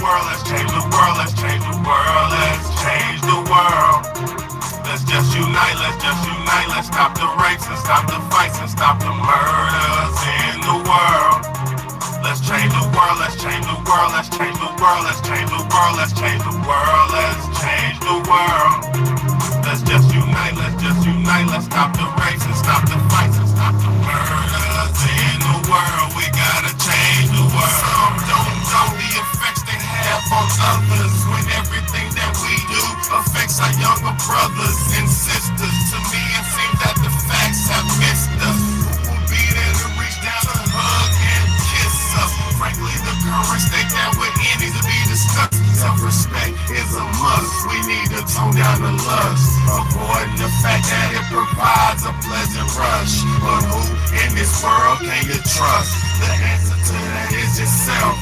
world, let's change the world, let's change the world, let's change the world. Let's just unite, let's stop the rapes and stop the fights and stop the murders in the world. Let's change the world, let's change the world, let's change the world, let's change the world, let's change the world, let's change the world. Let's just unite, let's stop the rapes and stop the fights and stop the murders in the world. We gotta change the world. Some don't know the effects they have on others when everything that we do affects our younger brothers and sisters. To me, it seems that the facts have missed us. Who will be there to reach down and hug and kiss us? Frankly, the current state that we're in needs to be discussed. Self-respect is a must. We need to tone down the lust, avoiding the fact that it provides a pleasant rush. But who in this world can you trust? The answer to that is yourself.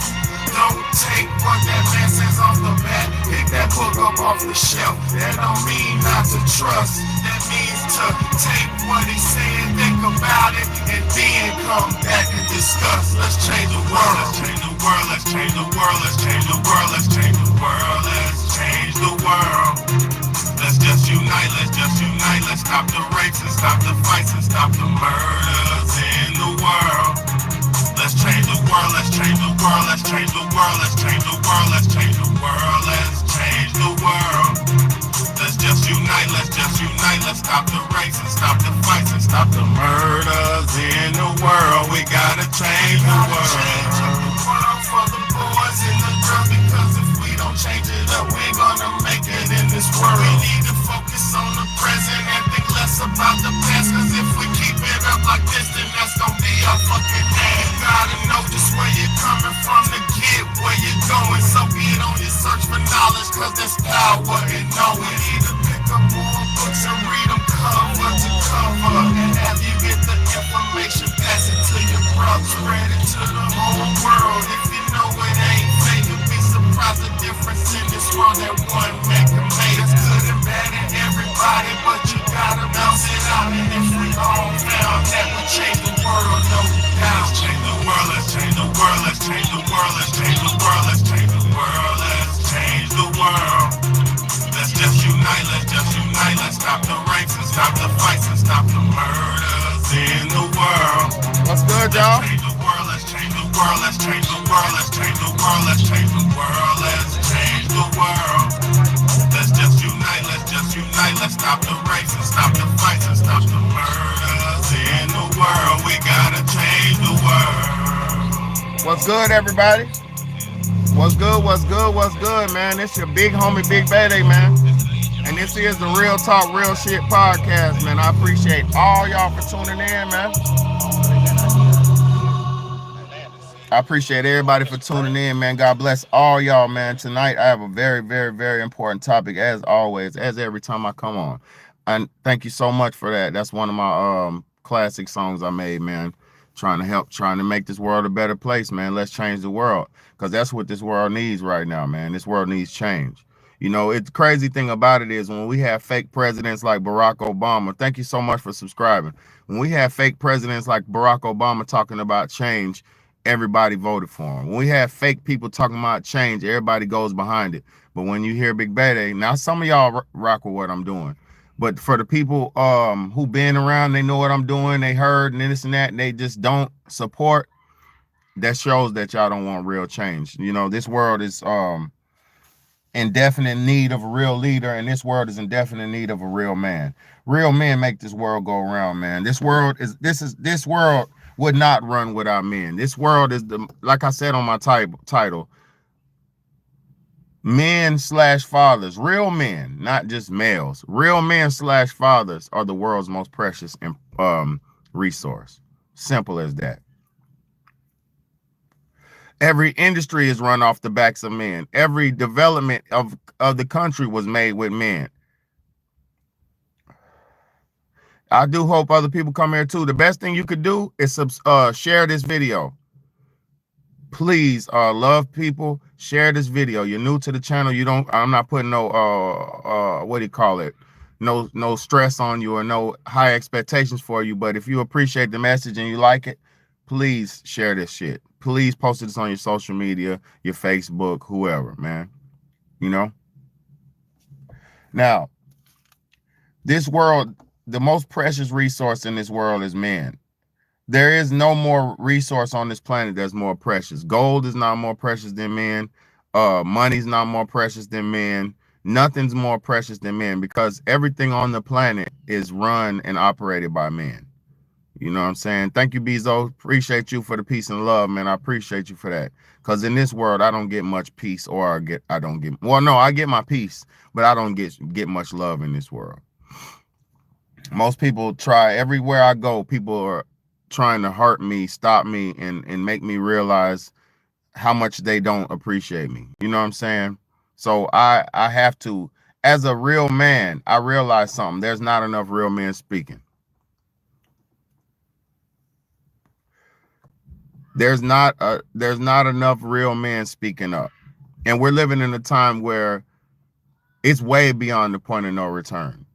Don't take what that man says off the bat. Pick that book up off the shelf. That don't mean not to trust. That means to take what he's saying, think about it, and then come back and discuss. Let's change the world. Let's change the world. Let's change the world. Let's change the world. Let's change the world. Let's change the world. Let's just unite. Let's stop the rapes and stop the fights and stop the murders in the world. Let's change the world, let's change the world, let's change the world, let's change the world, let's change the world, let's change the world. Let's just unite, let's stop the rapes and stop the fights and stop the murders in the world. We gotta change the world. For the boys and the girls, because if we don't change it up, we ain't gonna make it in this world. We need to focus on the present and think less about the past, cause if we keep it up like this, then that's gonna be our fucking day. You gotta know just where you're coming from to get where you're going. So get on your search for knowledge, cause there's power in knowing. We need to pick up more books and read them cover to cover, and have you get the information, pass it to your brother, spread it to the whole world. If you know it ain't fake, you'll be surprised the difference in this world that one man can make. It's good and bad in everybody, but you gotta bounce it out. And if we all found that would change the world, no doubt. Let's change the world, let's change the world, let's change the world, let's change the world, let's change the world, let's change the world. Let's just unite, let's stop the rapes and stop the fights and stop the murders in the world. What's good, y'all? Let's change the world, let's change the world, let's change the world, let's change the world, let's change the world. Let's just unite, let's stop the rapes and stop the fights and stop the murders in the world. We gotta change the world. What's good, everybody? What's good, man? It's your big homie, Big Bayday, man. And this is the Real Talk, Real Shit podcast, man. I appreciate all y'all for tuning in, man. I appreciate everybody for tuning in, man. God bless all y'all, man. Tonight, I have a very, very, very important topic, as always, as every time I come on. And thank you so much for that. That's one of my classic songs I made, man. Trying to make this world a better place, man. Let's change the world, because that's what this world needs right now, man. This world needs change. You know, the crazy thing about it is when we have fake presidents like Barack Obama, thank you so much for subscribing. When we have fake presidents like Barack Obama talking about change, everybody voted for him. When we have fake people talking about change, everybody goes behind it. But when you hear Big Bayday, now some of y'all rock with what I'm doing. But for the people who been around, they know what I'm doing, they heard and this and that, and they just don't support, that shows that y'all don't want real change. You know, this world is in definite need of a real leader, and this world is in definite need of a real man. Real men make this world go around, man. This world would not run without men. This world is, like I said on my title, men/fathers, real men, not just males. Real men/fathers are the world's most precious resource. Simple as that. Every industry is run off the backs of men. Every development of the country was made with men. I do hope other people come here too. The best thing you could do is share this video. Please, love people, share this video. You're new to the channel. I'm not putting no what do you call it? No stress on you or no high expectations for you. But if you appreciate the message and you like it, please share this shit. please post this on your social media, your Facebook, whoever, man. You know? Now, this world, the most precious resource in this world is man. There is no more resource on this planet that's more precious. Gold is not more precious than men. Money's not more precious than men. Nothing's more precious than men, because everything on the planet is run and operated by men. You know what I'm saying? Thank you, Bezo. Appreciate you for the peace and love, man. I appreciate you for that. Because in this world, I don't get much peace, or I get my peace, but I don't get much love in this world. Most people try, everywhere I go, people are trying to hurt me, stop me, and make me realize how much they don't appreciate me. You know what I'm saying? So I have to, as a real man, I realize something. There's not enough real men speaking. There's not enough real men speaking up. And we're living in a time where it's way beyond the point of no return.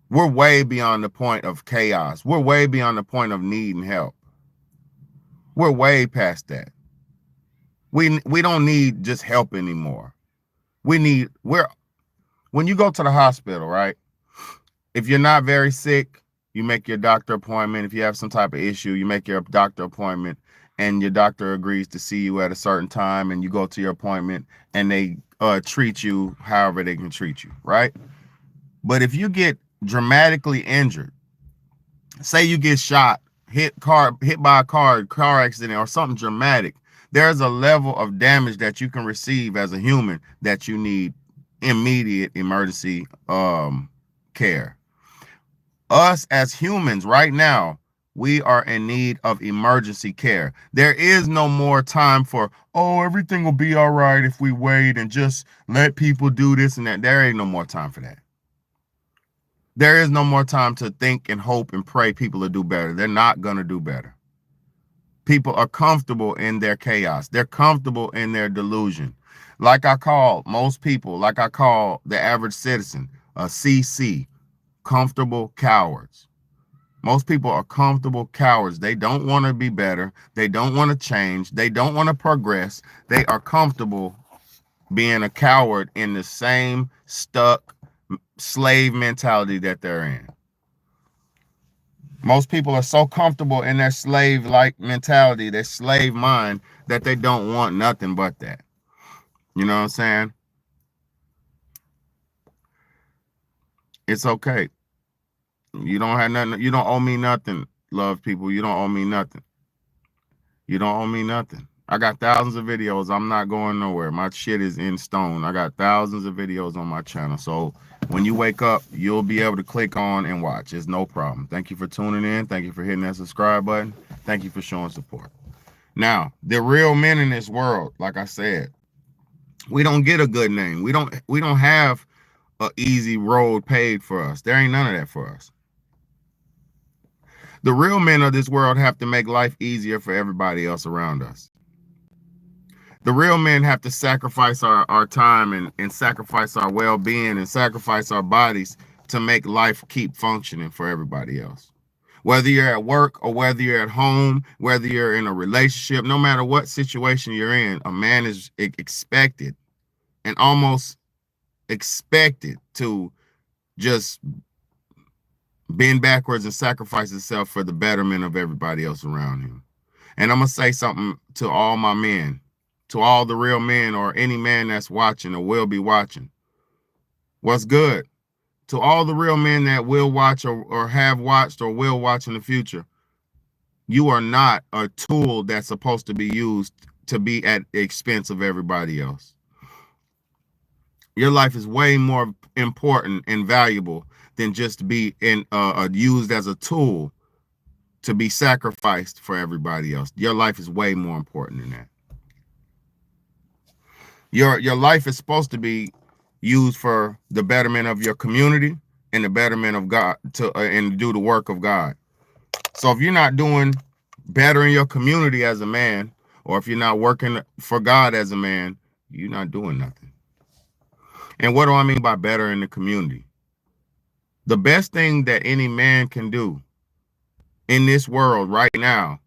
We're way beyond the point of chaos. We're way beyond the point of needing help. We're way past that. We don't need just help anymore. When you go to the hospital, right? If you're not very sick, you make your doctor appointment. If you have some type of issue, you make your doctor appointment, and your doctor agrees to see you at a certain time, and you go to your appointment, and they treat you however they can treat you, right? But if you get dramatically injured, say you get shot, hit by a car accident, or something dramatic, there's a level of damage that you can receive as a human that you need immediate emergency care. Us as humans right now, we are in need of emergency care. There is no more time for, oh, everything will be all right if we wait and just let people do this and that. There ain't no more time for that. There is no more time to think and hope and pray people will do better. They're not going to do better. People are comfortable in their chaos. They're comfortable in their delusion. Like I call most people, like I call the average citizen, a CC, comfortable cowards. Most people are comfortable cowards. They don't want to be better. They don't want to change. They don't want to progress. They are comfortable being a coward in the same stuck slave mentality that they're in. Most people are so comfortable in their slave-like mentality, their slave mind, that they don't want nothing but that. You know what I'm saying? It's okay. You don't have nothing. You don't owe me nothing, love people. You don't owe me nothing. You don't owe me nothing. I got thousands of videos. I'm not going nowhere. My shit is in stone. I got thousands of videos on my channel. So when you wake up, you'll be able to click on and watch. It's no problem. Thank you for tuning in. Thank you for hitting that subscribe button. Thank you for showing support. Now, the real men in this world, like I said, we don't get a good name. We don't have an easy road paved for us. There ain't none of that for us. The real men of this world have to make life easier for everybody else around us. The real men have to sacrifice our time and sacrifice our well-being and sacrifice our bodies to make life keep functioning for everybody else. Whether you're at work or whether you're at home, whether you're in a relationship, no matter what situation you're in, a man is expected and almost expected to just bend backwards and sacrifice himself for the betterment of everybody else around him. And I'm going to say something to all my men, to all the real men, or any man that's watching or will be watching. What's good? To all the real men that will watch or have watched or will watch in the future, you are not a tool that's supposed to be used to be at the expense of everybody else. Your life is way more important and valuable than just to be used as a tool to be sacrificed for everybody else. Your life is way more important than that. Your life is supposed to be used for the betterment of your community and the betterment of God, and do the work of God. So if you're not doing better in your community as a man, or if you're not working for God as a man, you're not doing nothing. And what do I mean by better in the community? The best thing that any man can do in this world right now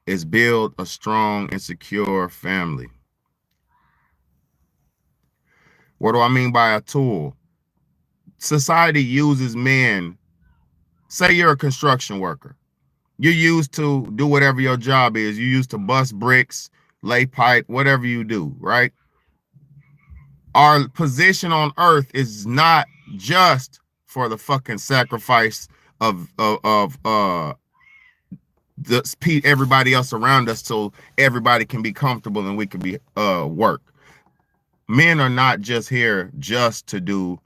is build a strong and secure family. What do I mean by a tool? Society uses men. Say you're a construction worker. You're used to do whatever your job is. You're used to bust bricks, lay pipe, whatever you do, right? Our position on earth is not just for the fucking sacrifice of everybody else around us so everybody can be comfortable and we can be work. Men are not just here just to do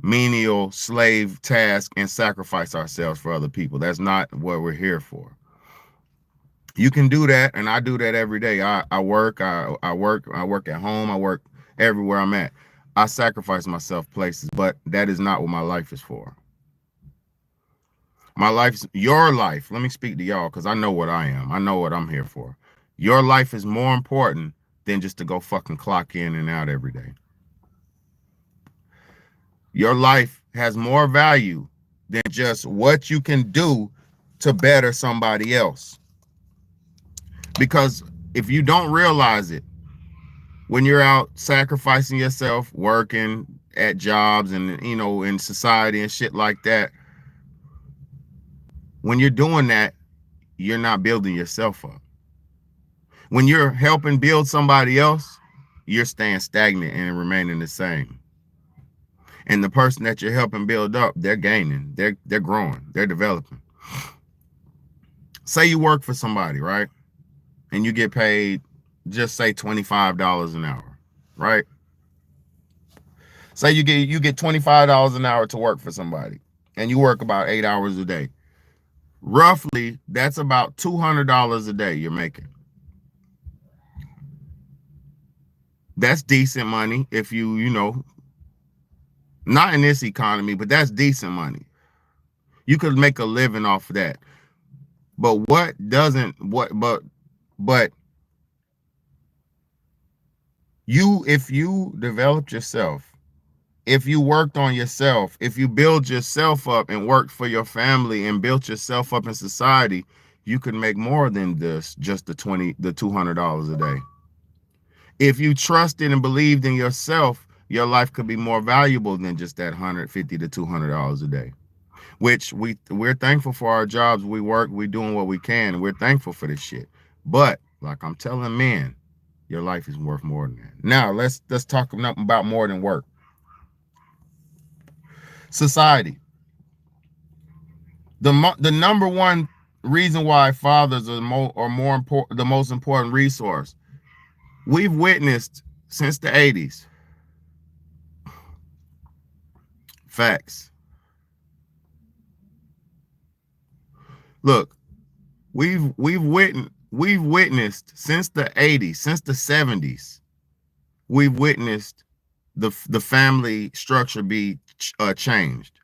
menial slave task and sacrifice ourselves for other people. That's not what we're here for. You can do that, and I do that every day. I work at home, I work everywhere I'm at. I sacrifice myself places, but that is not what my life is for. My life's your life. Let me speak to y'all because I know what I am. I know what I'm here for. Your life is more important than just to go fucking clock in and out every day. Your life has more value than just what you can do to better somebody else. Because if you don't realize it, when you're out sacrificing yourself, working at jobs and, you know, in society and shit like that, when you're doing that, you're not building yourself up. When you're helping build somebody else, you're staying stagnant and remaining the same. And the person that you're helping build up, they're gaining, they're growing, they're developing. Say you work for somebody, right? And you get paid, just say $25 an hour, right? Say you get $25 an hour to work for somebody, and you work about 8 hours a day. Roughly, that's about $200 a day you're making. That's decent money if you know, not in this economy, but that's decent money. You could make a living off of that. But if you developed yourself, if you worked on yourself, if you build yourself up and worked for your family and built yourself up in society, you could make more than just the $200 a day. If you trusted and believed in yourself, your life could be more valuable than just that $150 to $200 a day. Which we're thankful for our jobs. We work, we're doing what we can, and we're thankful for this shit. But like I'm telling men, your life is worth more than that. Now let's talk about more than work. Society. The number one reason why fathers are more important, the most important resource. We've witnessed since the 80s. Facts. Look, we've witnessed since the 80s, since the 70s, we've witnessed the family structure be changed.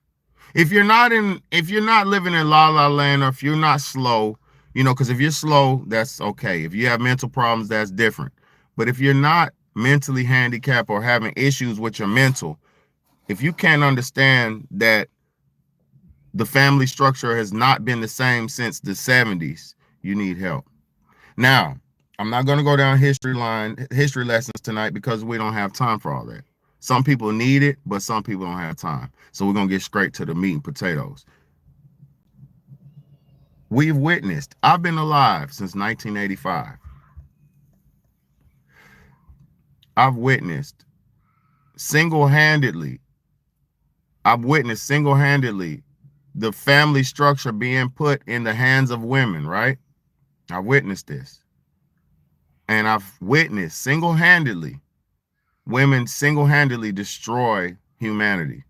If you're not living in la la land, or if you're not slow, you know, because if you're slow, that's okay. If you have mental problems, that's different. But if you're not mentally handicapped or having issues with your mental, if you can't understand that the family structure has not been the same since the 70s, you need help. Now, I'm not going to go down history lessons tonight because we don't have time for all that. Some people need it, but some people don't have time. So we're going to get straight to the meat and potatoes. We've witnessed, I've been alive since 1985. I've witnessed single-handedly the family structure being put in the hands of women, right? I witnessed this. And I've witnessed women single-handedly destroy humanity.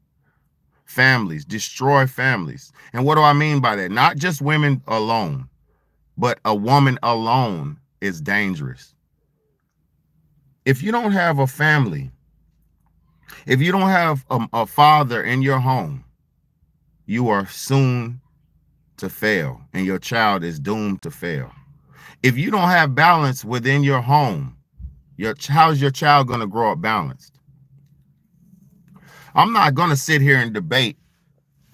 Families, destroy families. And what do I mean by that? Not just women alone, but a woman alone is dangerous. If you don't have a family, if you don't have a father in your home, you are soon to fail, and your child is doomed to fail. If you don't have balance within your home, how's your child going to grow up balanced? I'm not going to sit here and debate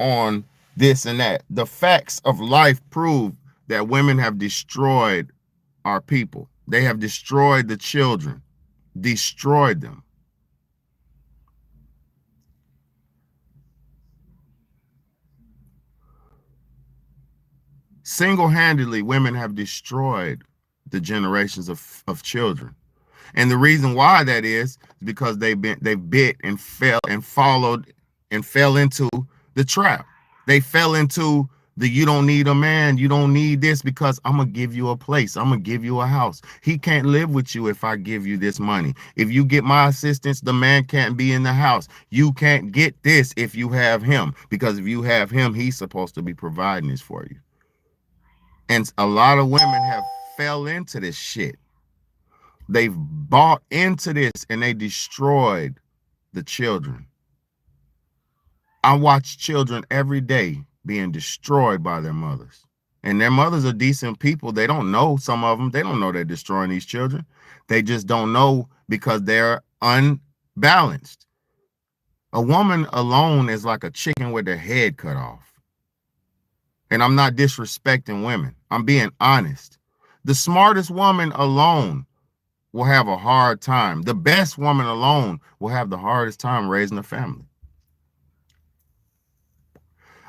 on this and that. The facts of life prove that women have destroyed our people. They have destroyed the children, destroyed them. Single-handedly, women have destroyed the generations of children. And the reason why that is because they bit and fell and followed and fell into the trap. They fell into the you don't need a man, you don't need this because I'm gonna give you a place, I'm gonna give you a house. He can't live with you if I give you this money. If you get my assistance, the man can't be in the house. You can't get this if you have him, because if you have him, he's supposed to be providing this for you. And a lot of women have fell into this shit. They've bought into this and they destroyed the children. I watch children every day being destroyed by their mothers. And their mothers are decent people. They don't know, some of them, they don't know they're destroying these children. They just don't know because they're unbalanced. A woman alone is like a chicken with their head cut off. And I'm not disrespecting women. I'm being honest. The smartest woman alone will have a hard time. The best woman alone will have the hardest time raising a family.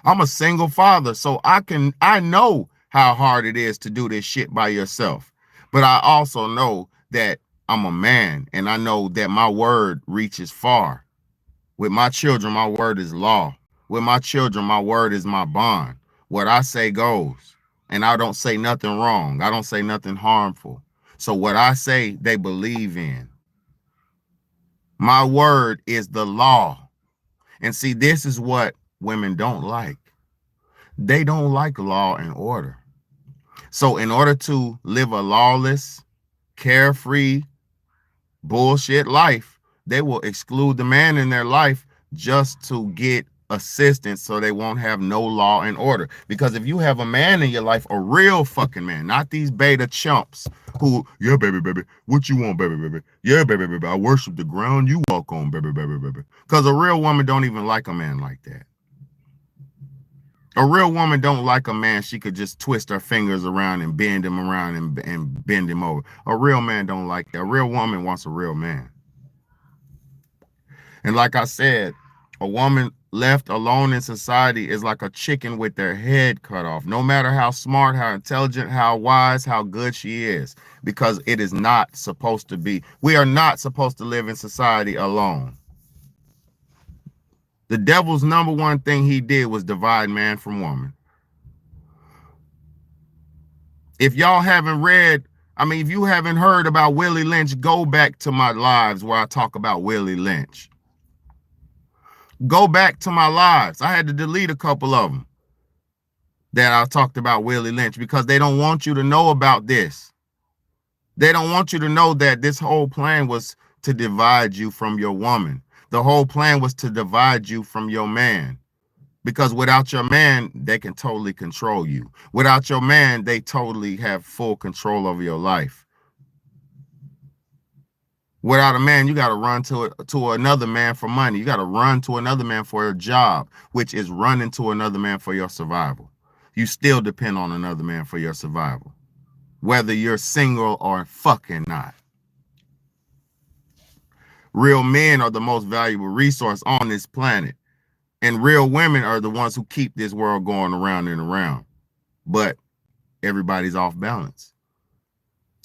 I'm a single father, so I know how hard it is to do this shit by yourself. But I also know that I'm a man, and I know that my word reaches far. With my children, my word is law. With my children, my word is my bond. What I say goes, and I don't say nothing wrong. I don't say nothing harmful. So what I say, they believe in. My word is the law. And see, this is what women don't like. They don't like law and order. So in order to live a lawless, carefree, bullshit life, they will exclude the man in their life just to get assistance so they won't have no law and order. Because if you have a man in your life, a real fucking man, not these beta chumps who, yeah, baby, what you want, baby, yeah, baby, I worship the ground you walk on, baby. Because a real woman don't even like a man like that. A real woman don't like a man she could just twist her fingers around and bend him around and bend him over. A real man don't like that. A real woman wants a real man. And like I said, a woman left alone in society is like a chicken with their head cut off, no matter how smart, how intelligent, how wise, how good she is, because it is not supposed to be. We are not supposed to live in society alone. The devil's number one thing he did was divide man from woman. If y'all haven't read, if you haven't heard about Willie Lynch, go back to my lives where I talk about Willie Lynch. Go back to my lives. I had to delete a couple of them that I talked about Willie Lynch because they don't want you to know about this. They don't want you to know that this whole plan was to divide you from your woman. The whole plan was to divide you from your man. Because without your man, they can totally control you. Without your man, they totally have full control over your life. Without a man, you got to run to another man for money. You got to run to another man for a job, which is running to another man for your survival. You still depend on another man for your survival, whether you're single or fucking not. Real men are the most valuable resource on this planet. And real women are the ones who keep this world going around and around. But everybody's off balance.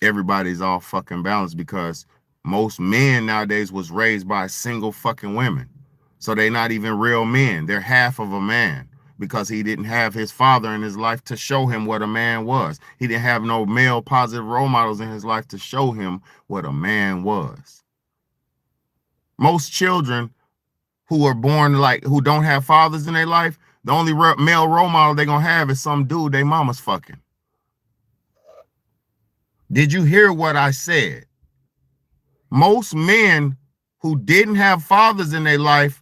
Everybody's off fucking balance because most men nowadays was raised by single fucking women. So they're not even real men. They're half of a man because he didn't have his father in his life to show him what a man was. He didn't have no male positive role models in his life to show him what a man was. Most children who are born who don't have fathers in their life, the only male role model they're going to have is some dude they mama's fucking. Did you hear what I said? Most men who didn't have fathers in their life,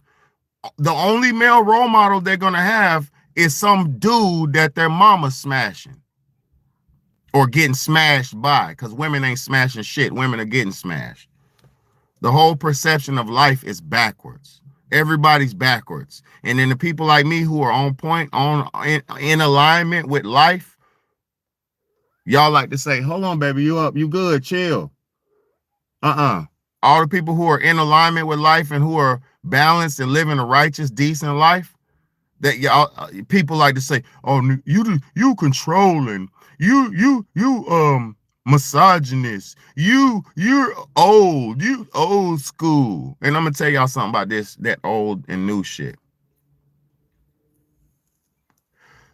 the only male role model they're going to have is some dude that their mama's smashing or getting smashed by, because women ain't smashing shit. Women are getting smashed. The whole perception of life is backwards. Everybody's backwards. And then the people like me who are on point, in alignment with life, Y'all like to say, hold on, baby, you up, you good, chill. All the people who are in alignment with life and who are balanced and living a righteous, decent life, that y'all people like to say, oh, you controlling, you misogynist, you're old, you old school. And I'm gonna tell y'all something about this, that old and new shit.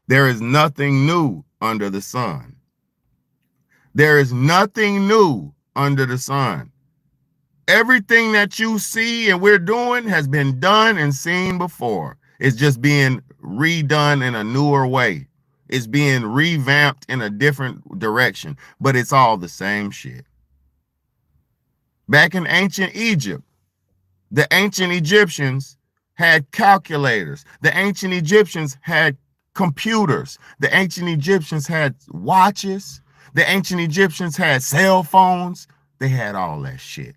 There is nothing new under the sun. There is nothing new under the sun. Everything that you see and we're doing has been done and seen before. It's just being redone in a newer way. It's being revamped in a different direction, but it's all the same shit. Back in ancient Egypt, the ancient Egyptians had calculators. The ancient Egyptians had computers. The ancient Egyptians had watches. The ancient Egyptians had cell phones. They had all that shit.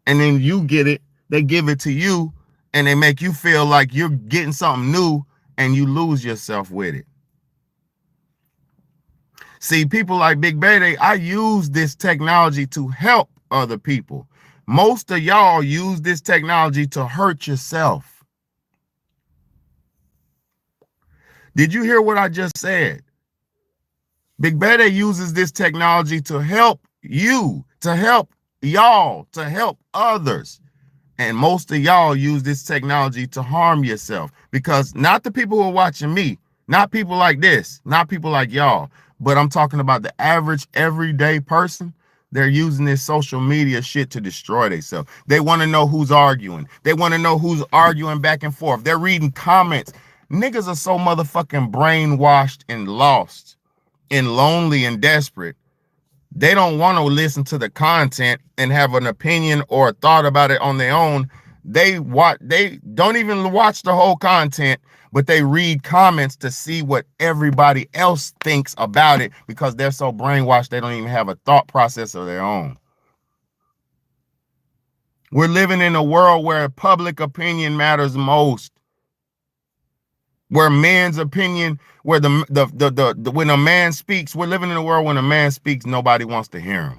And then you get it, they give it to you, and they make you feel like you're getting something new, and you lose yourself with it. See, people like Big Bede, I use this technology to help other people. Most of y'all use this technology to hurt yourself. Did you hear what I just said? Big Bede uses this technology to help you, to help y'all, to help others. And most of y'all use this technology to harm yourself, because not the people who are watching me, not people like this, not people like y'all, but I'm talking about the average everyday person. They're using this social media shit to destroy themselves. They want to know who's arguing. They want to know who's arguing back and forth. They're reading comments. Niggas are so motherfucking brainwashed and lost and lonely and desperate. They don't want to listen to the content and have an opinion or a thought about it on their own. They don't even watch the whole content, but they read comments to see what everybody else thinks about it, because they're so brainwashed they don't even have a thought process of their own. We're living in a world where public opinion matters most. Where men's opinion, where when a man speaks, we're living in a world when a man speaks, nobody wants to hear him.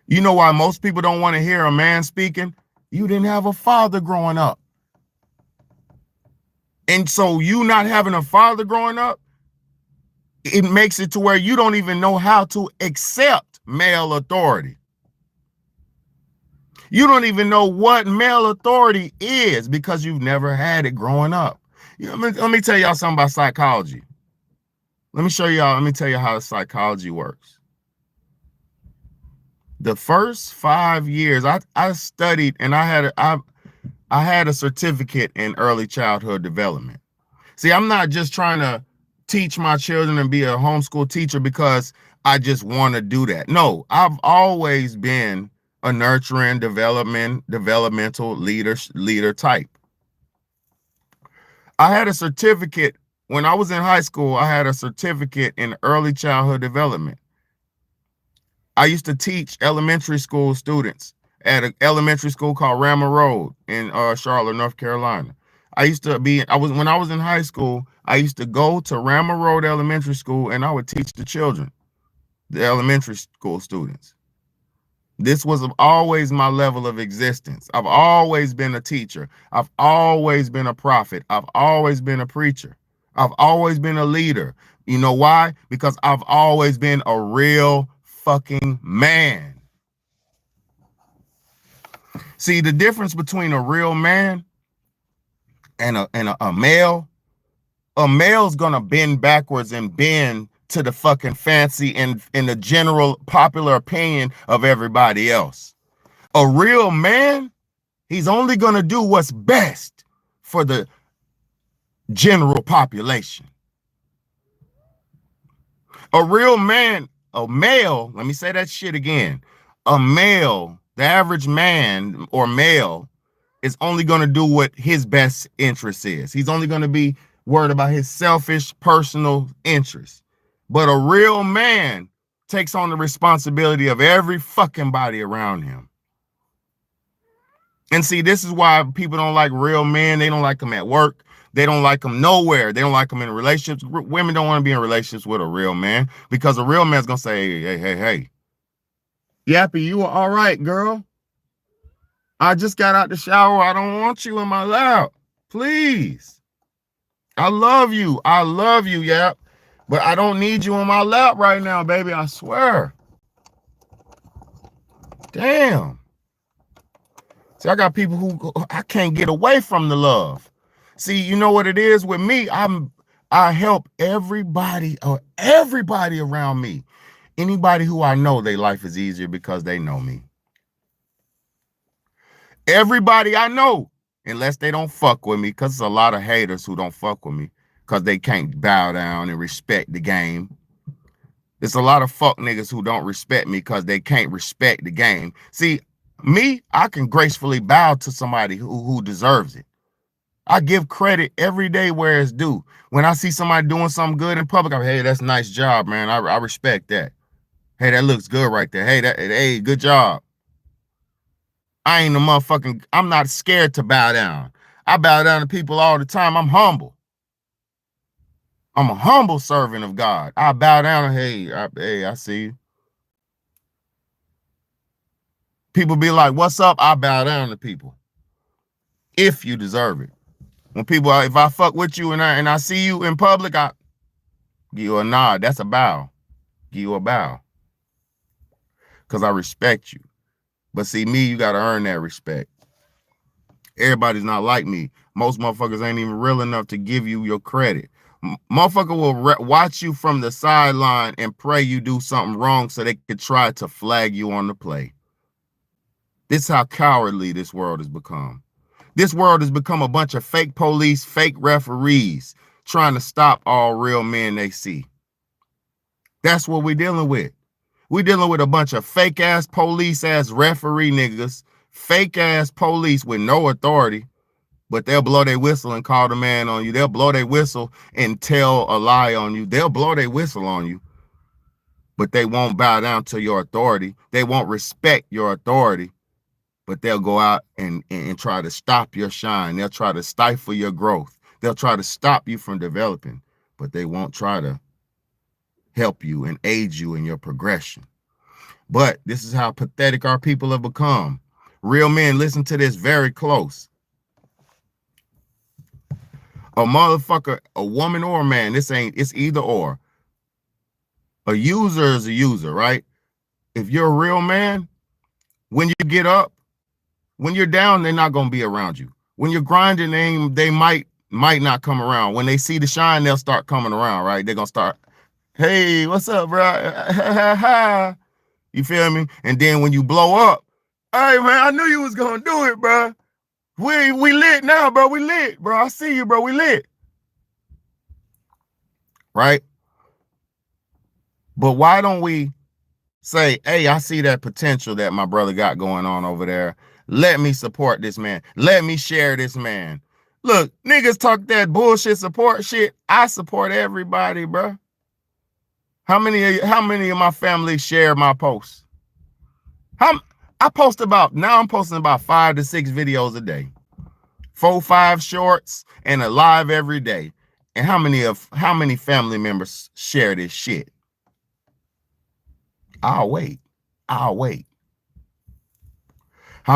You know why most people don't want to hear a man speaking? You didn't have a father growing up. And so you not having a father growing up, it makes it to where you don't even know how to accept male authority. You don't even know what male authority is because you've never had it growing up. Let me tell y'all something about psychology. Let me tell you how psychology works. The first 5 years I studied, and I had a certificate in early childhood development. See, I'm not just trying to teach my children and be a homeschool teacher because I just want to do that. No, I've always been a nurturing, developmental leader type. I had a certificate when I was in high school. I had a certificate in early childhood development. I used to teach elementary school students at an elementary school called Rammer Road in Charlotte, North Carolina. When I was in high school, I used to go to Rammer Road Elementary School, and I would teach the children, the elementary school students. This was always my level of existence. I've always been a teacher. I've always been a prophet. I've always been a preacher. I've always been a leader. You know why? Because I've always been a real fucking man. See, the difference between a real man and a male, a male's gonna bend backwards and bend to the fucking fancy and in the general popular opinion of everybody else. A real man, he's only gonna do what's best for the general population. A real man, a male, let me say that shit again. A male, the average man or male, is only gonna do what his best interest is. He's only gonna be worried about his selfish personal interests. But a real man takes on the responsibility of every fucking body around him. And see, this is why people don't like real men. They don't like them at work. They don't like them nowhere. They don't like them in relationships. Women don't want to be in relationships with a real man because a real man's going to say, hey. Yappy, you are all right, girl. I just got out the shower. I don't want you in my lap. Please. I love you. I love you, Yap. But I don't need you in my lap right now, baby. I swear. Damn. See, I got people who I can't get away from the love. See, you know what it is with me? I help everybody around me. Anybody who I know, their life is easier because they know me. Everybody I know, unless they don't fuck with me, because there's a lot of haters who don't fuck with me because they can't bow down and respect the game. There's a lot of fuck niggas who don't respect me because they can't respect the game. See, me, I can gracefully bow to somebody who deserves it. I give credit every day where it's due. When I see somebody doing something good in public, I'm, hey, that's a nice job, man. I respect that. Hey, that looks good right there. Hey, good job. I ain't a motherfucking, I'm not scared to bow down. I bow down to people all the time. I'm humble. I'm a humble servant of God. I bow down and hey, I see you. People be like, what's up? I bow down to people. If you deserve it. When people, if I fuck with you and I see you in public, I give you a nod. That's a bow. Give you a bow. Because I respect you. But see, me, you got to earn that respect. Everybody's not like me. Most motherfuckers ain't even real enough to give you your credit. Motherfucker will watch you from the sideline and pray you do something wrong so they could try to flag you on the play. This is how cowardly this world has become. This world has become a bunch of fake police, fake referees trying to stop all real men they see. That's what we're dealing with. We're dealing with a bunch of fake ass police ass referee niggas, fake ass police with no authority, but they'll blow their whistle and call the man on you. They'll blow their whistle and tell a lie on you. They'll blow their whistle on you, but they won't bow down to your authority. They won't respect your authority, but they'll go out and try to stop your shine. They'll try to stifle your growth. They'll try to stop you from developing, but they won't try to help you and aid you in your progression. But this is how pathetic our people have become. Real men, listen to this very close. A motherfucker, a woman or a man, it's either or. A user is a user, right? If you're a real man, when you get up, when you're down, they're not gonna be around you. When you're grinding, they might not come around. When they see the shine, they'll start coming around, right? They're gonna start, hey, what's up, bro? You feel me? And then when you blow up, hey man, I knew you was gonna do it, bro. We lit now, bro. We lit, bro. I see you, bro. We lit. Right? But why don't we say, hey, I see that potential that my brother got going on over there. Let me support this man. Let me share this man. Look, niggas talk that bullshit support shit. I support everybody, bro. How many of my family share my posts? I'm posting about 5 to 6 videos a day. 4, 5 shorts and a live every day. And how many family members share this shit? I'll wait. How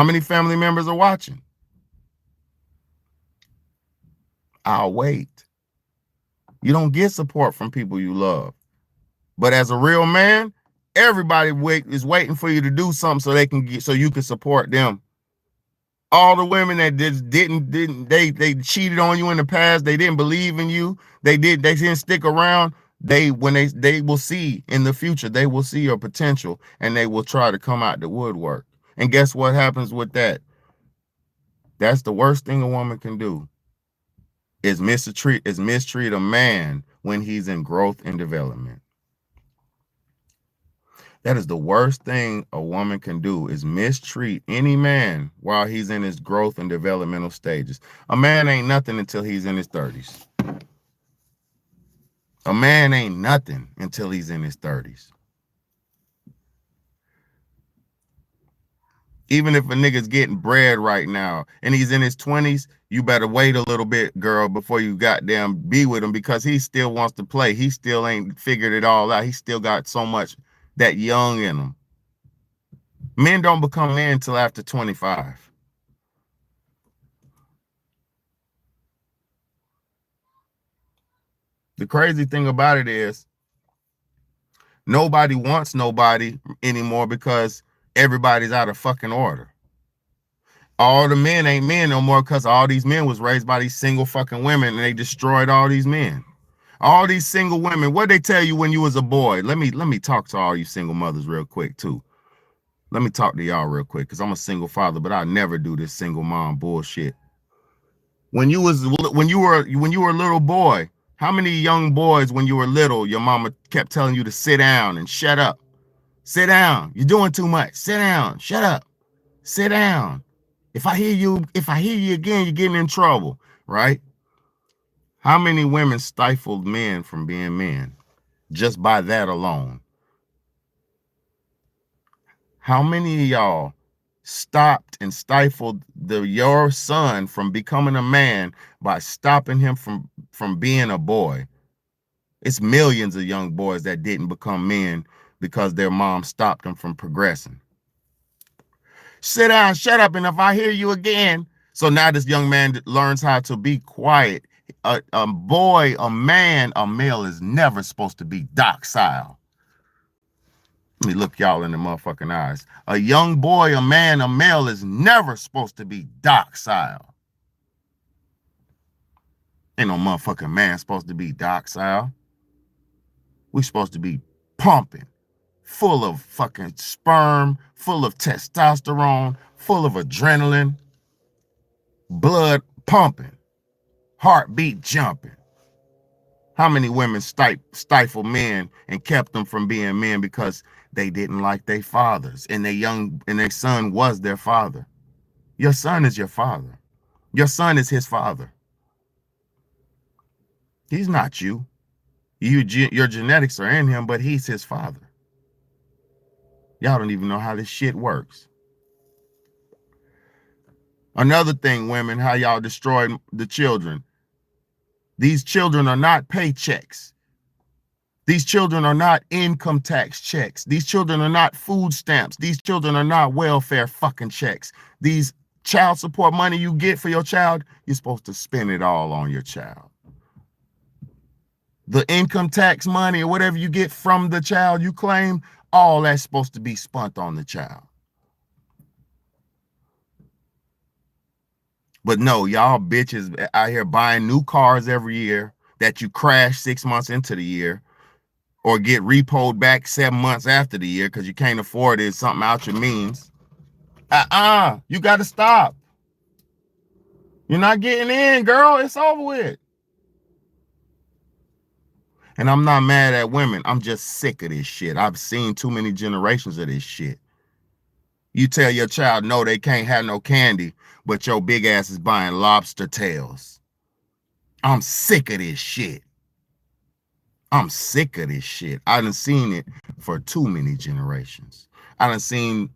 many family members are watching? I'll wait. You don't get support from people you love. But as a real man, everybody is waiting for you to do something so you can support them. All the women that they cheated on you in the past, they didn't believe in you, they didn't stick around. They will see in the future, they will see your potential and they will try to come out the woodwork. And guess what happens with that? That's the worst thing a woman can do is mistreat a man when he's in growth and development. That is the worst thing a woman can do is mistreat any man while he's in his growth and developmental stages. A man ain't nothing until he's in his 30s. A man ain't nothing until he's in his 30s. Even if a nigga's getting bread right now and he's in his 20s, you better wait a little bit, girl, before you goddamn be with him, because he still wants to play. He still ain't figured it all out. He still got so much that young in him. Men don't become men until after 25. The crazy thing about it is nobody wants nobody anymore because everybody's out of fucking order. All the men ain't men no more because all these men was raised by these single fucking women and they destroyed all these men. All these single women, what they tell you when you was a boy? Let me talk to all you single mothers real quick too. Let me talk to y'all real quick because I'm a single father, but I never do this single mom bullshit. When you were a little boy, how many young boys when you were little, your mama kept telling you to sit down and shut up? Sit down. You're doing too much. Sit down. Shut up. Sit down. If I hear you again, you're getting in trouble, right? How many women stifled men from being men just by that alone? How many of y'all stopped and stifled your son from becoming a man by stopping him from being a boy? It's millions of young boys that didn't become men because their mom stopped them from progressing. Sit down, shut up, and if I hear you again. So now this young man learns how to be quiet. A boy, a man, a male is never supposed to be docile. Let me look y'all in the motherfucking eyes. A young boy, a man, a male is never supposed to be docile. Ain't no motherfucking man supposed to be docile. We supposed to be pumping, full of fucking sperm, full of testosterone, full of adrenaline, blood pumping, heartbeat jumping. How many women stifle men and kept them from being men because they didn't like their fathers and their son was their father? Your son is your father. Your son is his father. He's not you. Your genetics are in him, but he's his father. Y'all don't even know how this shit works. Another thing, women, how y'all destroyed the children. These children are not paychecks. These children are not income tax checks. These children are not food stamps. These children are not welfare fucking checks. These child support money you get for your child, you're supposed to spend it all on your child. The income tax money or whatever you get from the child you claim, all that's supposed to be spent on the child. But no, y'all bitches out here buying new cars every year that you crash 6 months into the year or get repoed back 7 months after the year because you can't afford it, something out your means. You got to stop. You're not getting in, girl. It's over with. And I'm not mad at women. I'm just sick of this shit. I've seen too many generations of this shit. You tell your child, no, they can't have no candy, but your big ass is buying lobster tails. I'm sick of this shit. I'm sick of this shit. I done seen it for too many generations. I done seen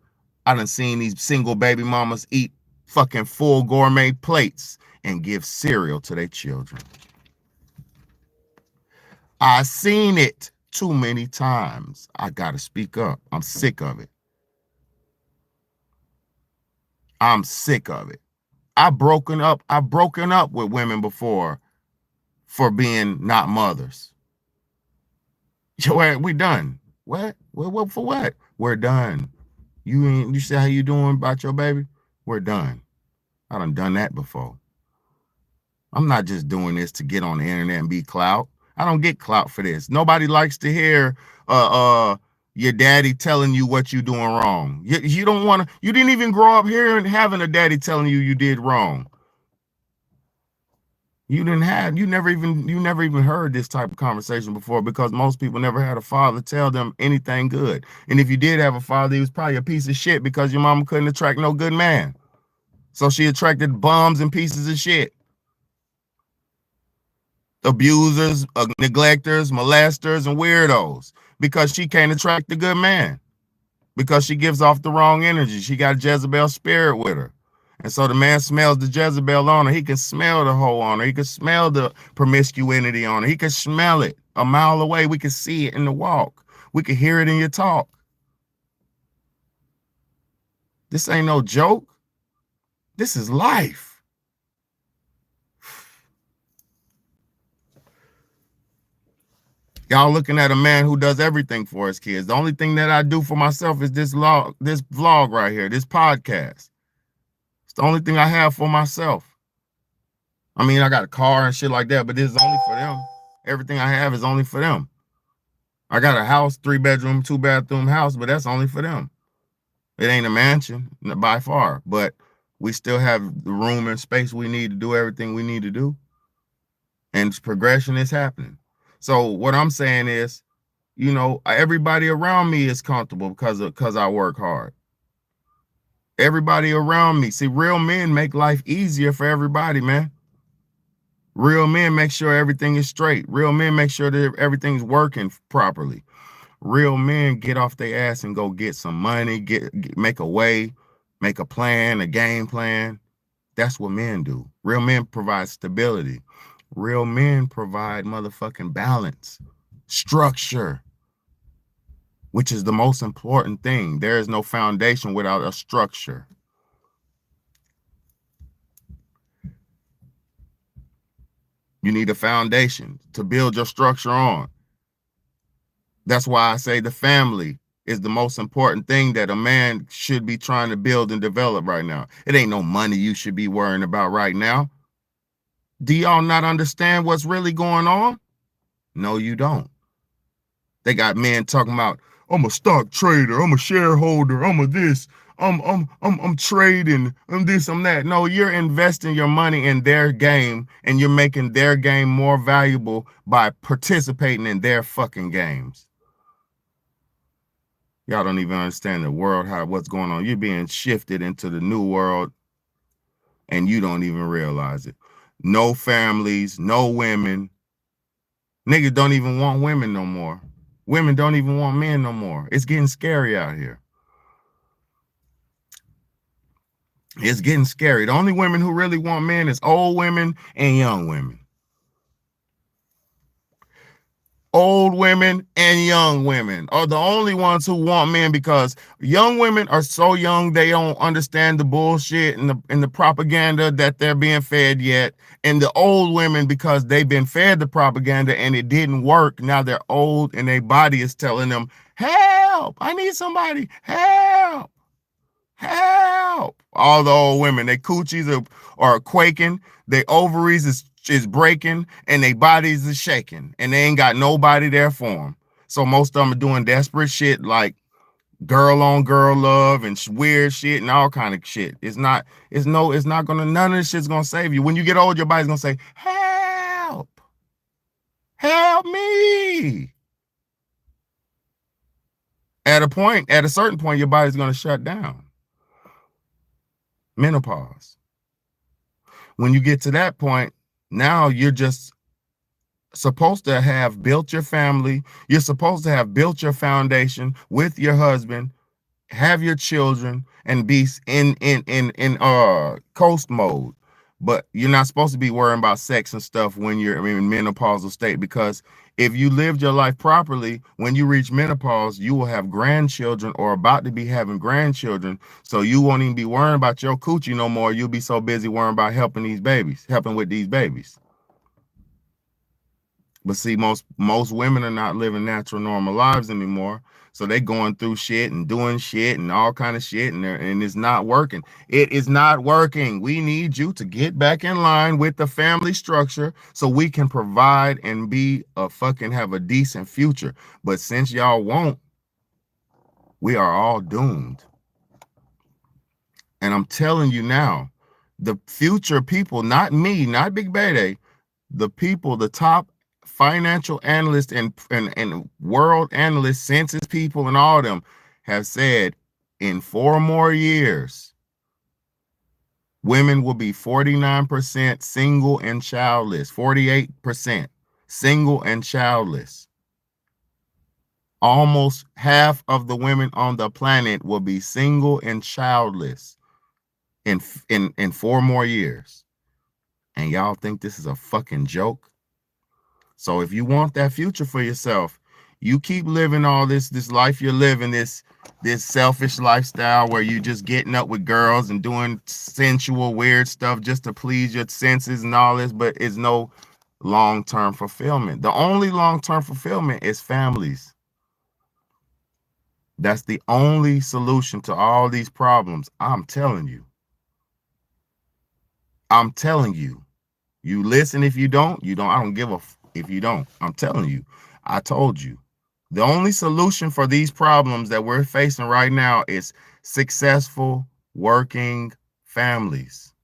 these single baby mamas eat fucking full gourmet plates and give cereal to their children. I seen it too many times. I gotta speak up. I'm sick of it. I'm sick of it. I've broken up with women before for being not mothers. We done. What? What for what? We're done. You say how you doing about your baby? We're done. I done that before. I'm not just doing this to get on the internet and be clout. I don't get clout for this. Nobody likes to hear your daddy telling you what you're doing wrong. You don't want to, you didn't even grow up hearing having a daddy telling you did wrong. You never even heard this type of conversation before because most people never had a father tell them anything good. And if you did have a father, he was probably a piece of shit because your mama couldn't attract no good man. So she attracted bums and pieces of shit. Abusers, neglectors, molesters, and weirdos because she can't attract the good man. because she gives off the wrong energy. She got Jezebel spirit with her. And so the man smells the Jezebel on her. He can smell the hoe on her. He can smell the promiscuity on her. He can smell it a mile away. We can see it in the walk. We can hear it in your talk. This ain't no joke. This is life. Y'all looking at a man who does everything for his kids. The only thing that I do for myself is this vlog right here, this podcast. It's the only thing I have for myself. I mean, I got a car and shit like that, but this is only for them. Everything I have is only for them. I got a house, 3-bedroom, 2-bathroom house, but that's only for them. It ain't a mansion by far, but we still have the room and space we need to do everything we need to do. And progression is happening. So what I'm saying is, you know, everybody around me is comfortable because I work hard. Everybody around me. See, real men make life easier for everybody, man. Real men make sure everything is straight. Real men make sure that everything's working properly. Real men get off their ass and go get some money, make a way, make a plan, a game plan. That's what men do. Real men provide stability. Real men provide motherfucking balance, structure, which is the most important thing. There is no foundation without a structure. You need a foundation to build your structure on. That's why I say the family is the most important thing that a man should be trying to build and develop right now. It ain't no money you should be worrying about right now. Do y'all not understand what's really going on? No, you don't. They got men talking about, I'm a stock trader, I'm a shareholder, I'm a this, I'm trading, I'm this, I'm that. No, you're investing your money in their game and you're making their game more valuable by participating in their fucking games. Y'all don't even understand the world, what's going on. You're being shifted into the new world and you don't even realize it. No families, no women. Niggas don't even want women no more. Women don't even want men no more. It's getting scary out here. It's getting scary. The only women who really want men is old women and young women. Old women and young women are the only ones who want men, because young women are so young they don't understand the bullshit and the propaganda that they're being fed yet. And the old women, because they've been fed the propaganda and it didn't work, now they're old and their body is telling them, help, I need somebody, help, help. All the old women, their coochies are quaking, their ovaries is breaking and their bodies is shaking and they ain't got nobody there for them. So most of them are doing desperate shit like girl on girl love and weird shit and all kind of shit. It's not gonna, none of this shit's gonna save you. When you get old, your body's gonna say, help me. At a certain point, your body's gonna shut down. Menopause. When you get to that point, now you're just supposed to have built your family. You're supposed to have built your foundation with your husband, have your children, and be in coast mode. But you're not supposed to be worrying about sex and stuff when you're in menopausal state, because if you lived your life properly, when you reach menopause, you will have grandchildren or about to be having grandchildren. So you won't even be worrying about your coochie no more. You'll be so busy worrying about helping with these babies. But see, most women are not living natural, normal lives anymore. So they going through shit and doing shit and all kind of shit, and it's not working. It is not working. We need you to get back in line with the family structure so we can provide and have a decent future. But since y'all won't, we are all doomed. And I'm telling you now, the future people, not me, not Big Bede, the people, the top financial analysts and world analysts, census people, and all of them have said in 4 more years, women will be 49% single and childless, 48% single and childless. Almost half of the women on the planet will be single and childless in 4 more years. And y'all think this is a fucking joke? So if you want that future for yourself, you keep living all this life you're living, this selfish lifestyle where you just getting up with girls and doing sensual weird stuff just to please your senses and all this, but it's no long-term fulfillment. The only long-term fulfillment is families. That's the only solution to all these problems. I'm telling you. I'm telling you. You listen. If you don't, you don't. I don't give a if you don't. I'm telling you. I told you. The only solution for these problems that we're facing right now is successful working families.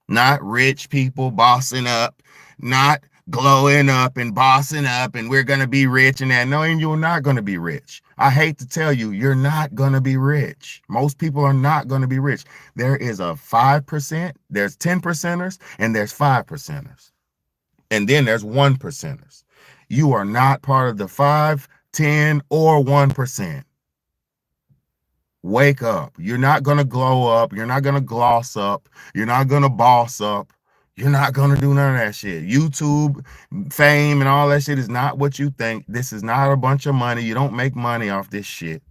Not rich people bossing up, not glowing up and bossing up and we're going to be rich and that. No, and you're not going to be rich. I hate to tell you, you're not going to be rich. Most people are not going to be rich. There is a 5%, there's 10 percenters, and there's 5 percenters. And then there's 1 percenters. You are not part of the 5, 10, or 1%. Wake up. You're not going to glow up. You're not going to gloss up. You're not going to boss up. You're not going to do none of that shit. YouTube fame and all that shit is not what you think. This is not a bunch of money. You don't make money off this shit.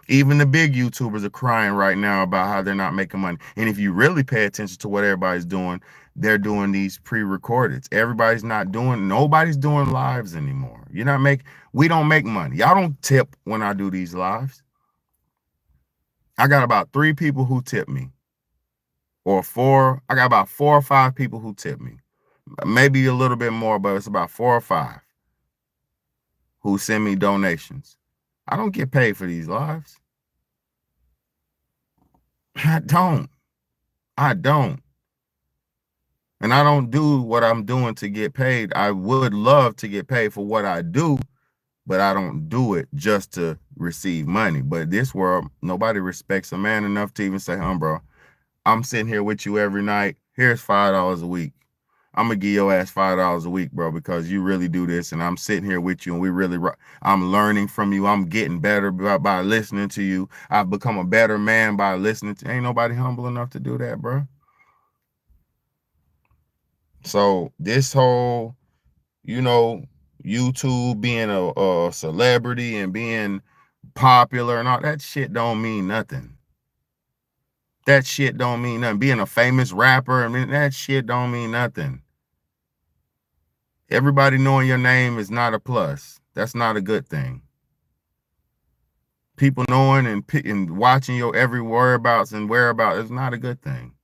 Even the big YouTubers are crying right now about how they're not making money. And if you really pay attention to what everybody's doing, they're doing these pre-recordeds. Nobody's doing lives anymore. We don't make money. Y'all don't tip when I do these lives. I got about 3 people who tip me, or 4. I got about 4 or 5 people who tip me, maybe a little bit more, but it's about 4 or 5 who send me donations. I don't get paid for these lives. I don't. And I don't do what I'm doing to get paid. I would love to get paid for what I do, but I don't do it just to receive money. But this world, nobody respects a man enough to even say, bro, I'm sitting here with you every night. Here's $5 a week. I'm going to give your ass $5 a week, bro, because you really do this. And I'm sitting here with you and I'm learning from you. I'm getting better by listening to you. I've become a better man by listening to. Ain't nobody humble enough to do that, bro. So this whole, YouTube being a celebrity and being popular and all that shit don't mean nothing. That shit don't mean nothing. Being a famous rapper, that shit don't mean nothing. Everybody knowing your name is not a plus. That's not a good thing. People knowing and watching your every whereabouts is not a good thing.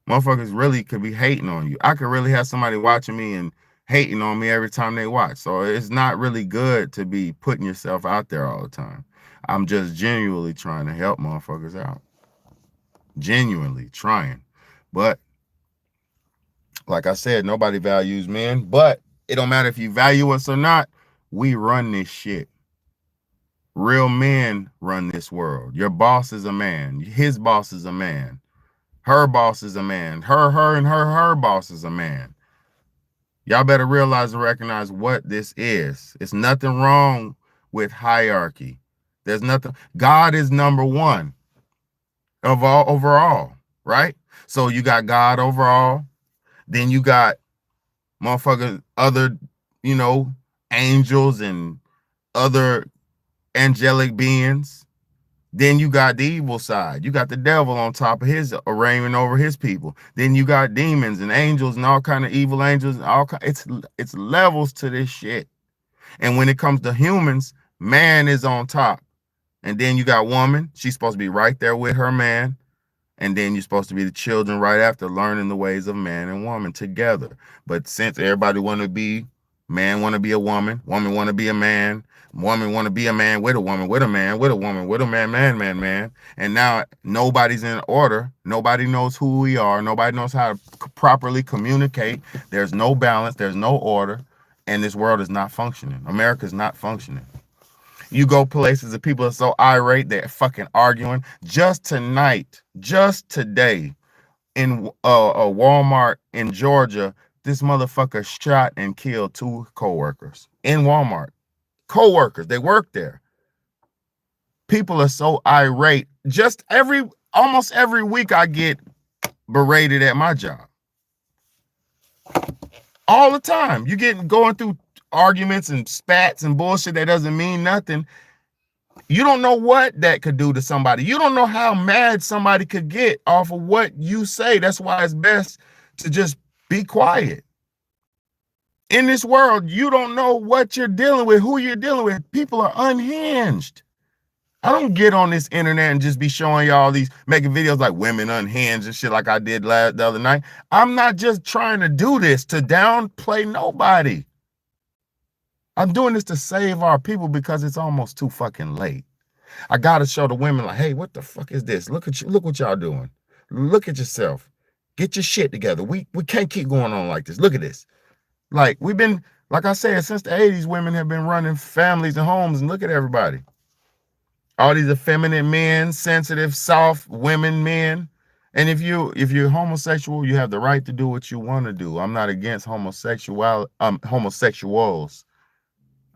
Motherfuckers really could be hating on you. I could really have somebody watching me and hating on me every time they watch. So it's not really good to be putting yourself out there all the time. I'm just genuinely trying to help motherfuckers out. Genuinely trying. But like I said, nobody values men, but it don't matter if you value us or not. We run this shit. Real men run this world. Your boss is a man. His boss is a man. Her boss is a man. Her boss is a man. Y'all better realize and recognize what this is. It's nothing wrong with hierarchy. There's nothing. God is number one overall, right? So you got God overall. Then you got motherfuckers, other, angels and other angelic beings. Then you got the evil side. You got the devil on top of his reigning over his people. Then you got demons and angels and all kind of evil angels. It's levels to this shit. And when it comes to humans, man is on top. And then you got woman. She's supposed to be right there with her man. And then you're supposed to be the children right after, learning the ways of man and woman together. But since everybody want to be, man want to be a woman want to be a man, woman want to be a man with a woman, with a man, with a woman, with a man. And now nobody's in order. Nobody knows who we are. Nobody knows how to properly communicate. There's no balance. There's no order. And this world is not functioning. America's not functioning. You go places and people are so irate, they're fucking arguing. Just today, in a Walmart in Georgia, this motherfucker shot and killed 2 coworkers in Walmart. co-workers, they work there. People are so irate. Almost every week I get berated at my job. All the time. You get going through arguments and spats and bullshit that doesn't mean nothing. You don't know what that could do to somebody. You don't know how mad somebody could get off of what you say. That's why it's best to just be quiet. In this world, you don't know what you're dealing with, who you're dealing with. People are unhinged. I don't get on this internet and just be showing y'all these, making videos like women unhinged and shit like I did the other night. I'm not just trying to do this to downplay nobody. I'm doing this to save our people because it's almost too fucking late. I gotta show the women like, hey, what the fuck is this? Look at you, look what y'all doing. Look at yourself. Get your shit together. We can't keep going on like this. Look at this. Like we've been, like I said, since the 80s, women have been running families and homes, and look at everybody. All these effeminate men, sensitive, soft women, men. And if you're homosexual, you have the right to do what you want to do. I'm not against homosexuals.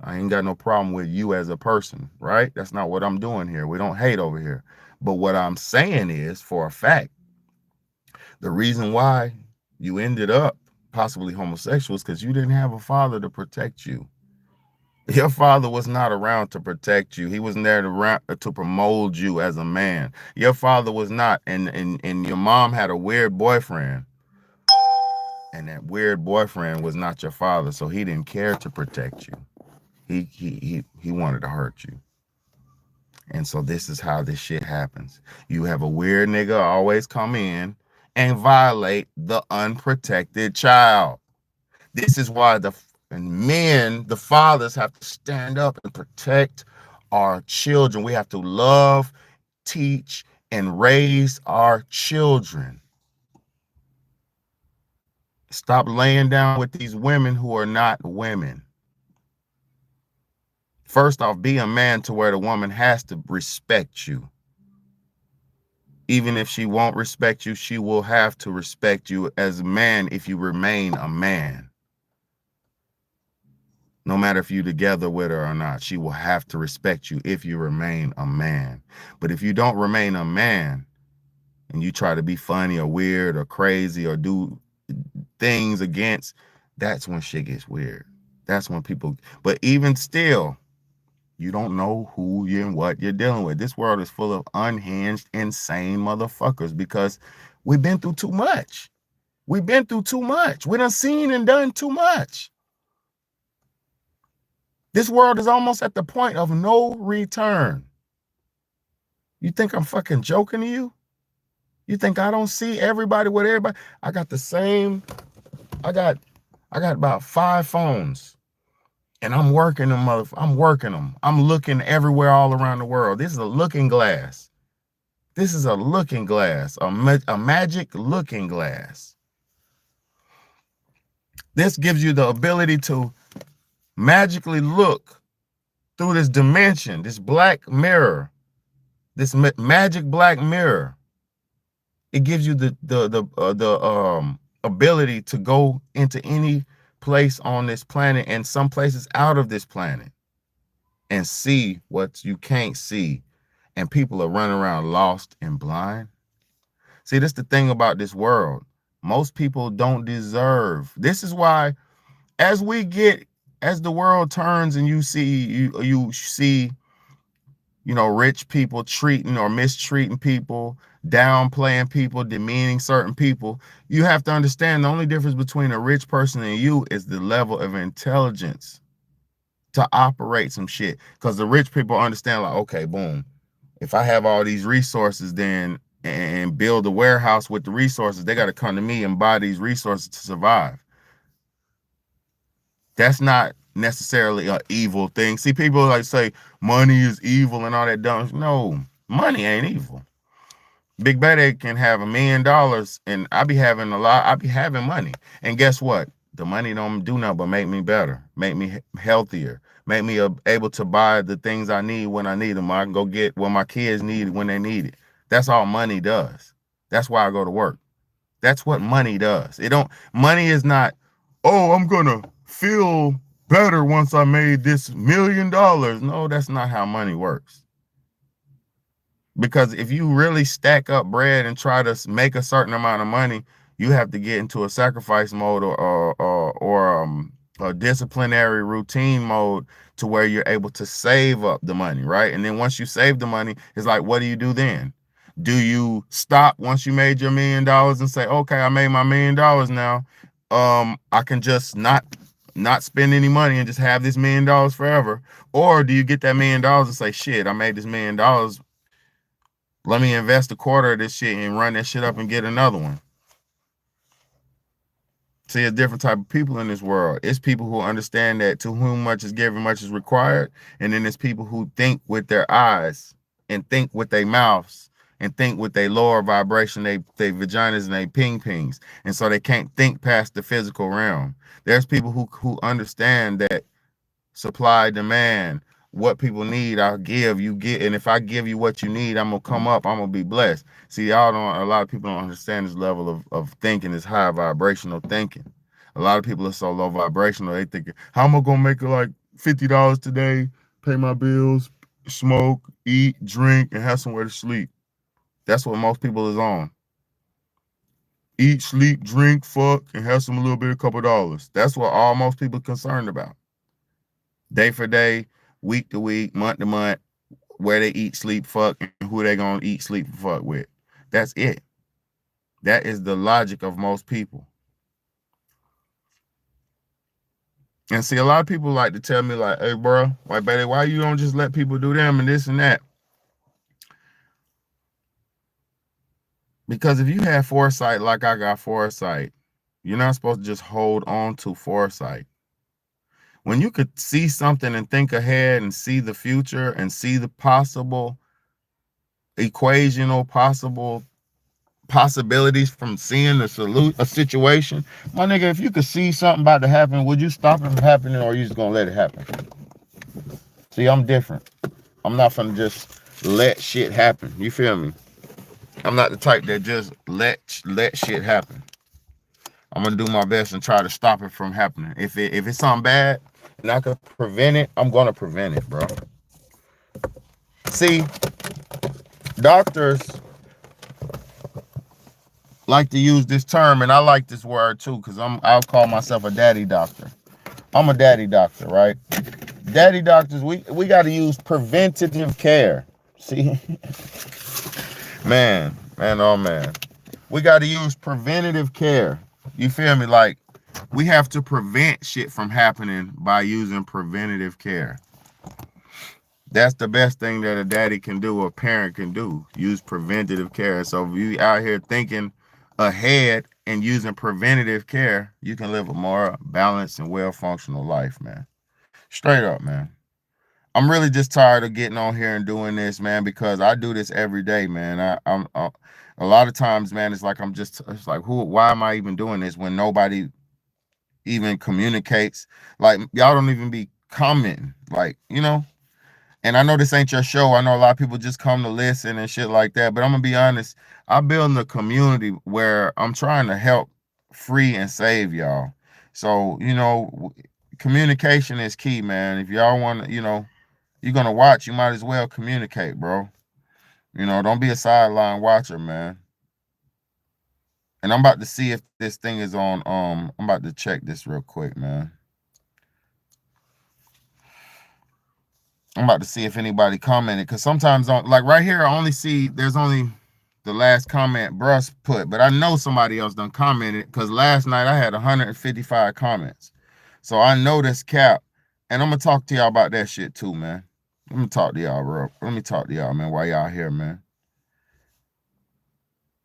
I ain't got no problem with you as a person, right? That's not what I'm doing here. We don't hate over here. But what I'm saying is, for a fact, the reason why you ended up possibly homosexual is because you didn't have a father to protect you. Your father was not around to protect you. He wasn't there to promote you as a man. Your father was not, and your mom had a weird boyfriend. And that weird boyfriend was not your father, so he didn't care to protect you. He wanted to hurt you. And so this is how this shit happens. You have a weird nigga always come in and violate the unprotected child. This is why the fathers have to stand up and protect our children. We have to love, teach, and raise our children. Stop laying down with these women who are not women. First off, be a man to where the woman has to respect you. Even if she won't respect you, she will have to respect you as a man if you remain a man. No matter if you're together with her or not, she will have to respect you if you remain a man. But if you don't remain a man and you try to be funny or weird or crazy or do things against, that's when shit gets weird. That's when people, but even still, you don't know who you and what you're dealing with. This world is full of unhinged, insane motherfuckers because we've been through too much. We've been through too much. We done seen and done too much. This world is almost at the point of no return. You think I'm fucking joking to you? You think I don't see everybody with everybody? I got the same, I got about 5 phones. And I'm working them, I'm working them. I'm looking everywhere all around the world. This is a looking glass. This is a looking glass, a magic looking glass. This gives you the ability to magically look through this dimension, this black mirror, this magic black mirror. It gives you the ability to go into any place on this planet and some places out of this planet and see what you can't see. And people are running around lost and blind. See, this is the thing about this world. Most people don't deserve. This is why as the world turns and you see, rich people treating or mistreating people, downplaying people, demeaning certain people, you have to understand the only difference between a rich person and you is the level of intelligence to operate some shit. Because the rich people understand, like, okay, boom, if I have all these resources then and build a warehouse with the resources, they got to come to me and buy these resources to survive. That's not necessarily an evil thing. See, people like say money is evil and all that dumb. No, money ain't evil. Big Betty can have $1 million and I be having money. And guess what? The money don't do nothing but make me better, make me healthier, make me able to buy the things I need when I need them. I can go get what my kids need when they need it. That's all money does. That's why I go to work. That's what money does. Money is not, oh, I'm gonna feel better once I made this $1 million. No, that's not how money works. Because if you really stack up bread and try to make a certain amount of money, you have to get into a sacrifice mode or a disciplinary routine mode to where you're able to save up the money, right? And then once you save the money, it's like, what do you do then? Do you stop once you made your $1 million and say, okay, I made my $1 million now. I can just not spend any money and just have this $1 million forever? Or do you get that $1 million and say, shit, I made this $1 million. Let me invest a quarter of this shit and run that shit up and get another one. See, a different type of people in this world. It's people who understand that to whom much is given, much is required. And then there's people who think with their eyes and think with their mouths and think with their lower vibration, they vaginas and they pings. And so they can't think past the physical realm. There's people who understand that supply, demand, what people need, I'll give, you get. And if I give you what you need, I'm gonna come up, I'm gonna be blessed. See, y'all don't, a lot of people don't understand this level of thinking, this high vibrational thinking. A lot of people are so low vibrational, they think, how am I gonna make it like $50 today, pay my bills, smoke, eat, drink, and have somewhere to sleep? That's what most people is on. Eat, sleep, drink, fuck, and have some a little bit, a couple dollars. That's what all most people are concerned about. Day for day, week to week, month to month, where they eat, sleep, fuck, and who they gonna eat, sleep, and fuck with. That's it. That is the logic of most people. And see, a lot of people like to tell me like, hey, bro, like, baby, why you don't just let people do them and this and that? Because if you have foresight like I got foresight, you're not supposed to just hold on to foresight. When you could see something and think ahead and see the future and see the possible equation or possible possibilities from seeing a situation, my nigga, if you could see something about to happen, would you stop it from happening, or are you just gonna let it happen? See, I'm different. I'm not gonna just let shit happen. You feel me? I'm not the type that just let shit happen. I'm gonna do my best and try to stop it from happening. If it's something bad and I could prevent it, I'm gonna prevent it, bro. See, doctors like to use this term, and I like this word too, because I'll call myself a daddy doctor. I'm a daddy doctor, right? Daddy doctors, we got to use preventative care. See, man, oh man, we got to use preventative care. You feel me? Like, we have to prevent shit from happening by using preventative care. That's the best thing that a daddy can do, or a parent can do. Use preventative care. So if you out here thinking ahead and using preventative care, you can live a more balanced and well-functional life, man. Straight up, man. I'm really just tired of getting on here and doing this, man, because I do this every day, man. I'm a lot of times, man, it's like it's like, why am I even doing this when nobody even communicates? Like, y'all don't even be commenting, like, you know. And I know this ain't your show. I know a lot of people just come to listen and shit like that. But I'm gonna be honest, I'm building a community where I'm trying to help free and save y'all. So, you know, communication is key, man. If y'all want to, you know, you're gonna watch, you might as well communicate, bro. You know, don't be a sideline watcher, man. And I'm about to see if this thing is on. I'm about to check this real quick, man. I'm about to see if anybody commented, because sometimes like right here, I only see there's only the last comment Bruss put, but I know somebody else done commented, because last night I had 155 comments. So I know this cap, and I'm gonna talk to y'all about that shit too, man. Let me talk to y'all, bro. Let me talk to y'all, man, while y'all here, man.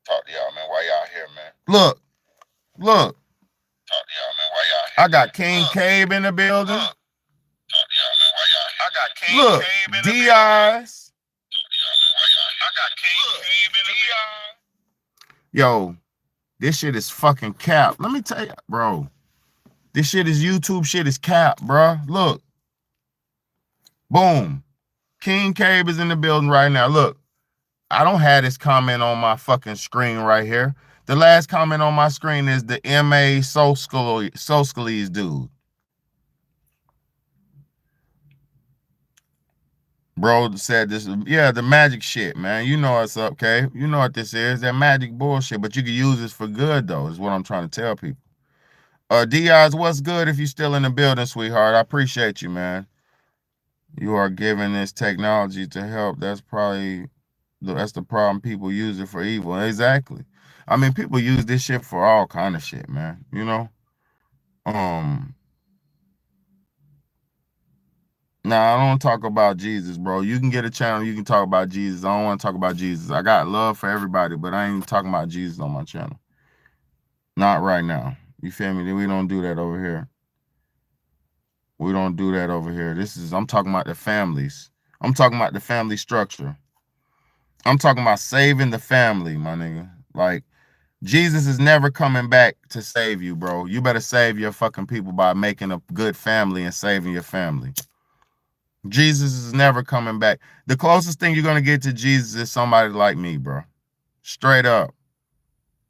Talk to y'all, man, while y'all here, man. Look. Talk to y'all, man, while y'all here. I got King Cabe in the building. I got King Cabe in the building. D-Eyes. I got King Cabe in the building. Yo, this shit is fucking cap. Let me tell you, bro. This shit is YouTube shit is cap, bro. Look. Boom. King Cabe is in the building right now. Look. I don't have this comment on my fucking screen right here. The last comment on my screen is the M.A. Soscalese dude. Bro said this, yeah, the magic shit, man. You know what's up, okay? You know what this is, that magic bullshit, but you can use this for good, though, is what I'm trying to tell people. Diaz, what's good if you still in the building, sweetheart? I appreciate you, man. You are giving this technology to help. That's the problem. People use it for evil. Exactly. I mean, people use this shit for all kind of shit, man. You know? Um, Now, I don't talk about Jesus, bro. You can get a channel, you can talk about Jesus. I don't want to talk about Jesus. I got love for everybody, but I ain't talking about Jesus on my channel. Not right now. You feel me? We don't do that over here. We don't do that over here. I'm talking about the families. I'm talking about the family structure. I'm talking about saving the family, my nigga. Like, Jesus is never coming back to save you, bro. You better save your fucking people by making a good family and saving your family. Jesus is never coming back. The closest thing you're gonna get to Jesus is somebody like me, bro. Straight up.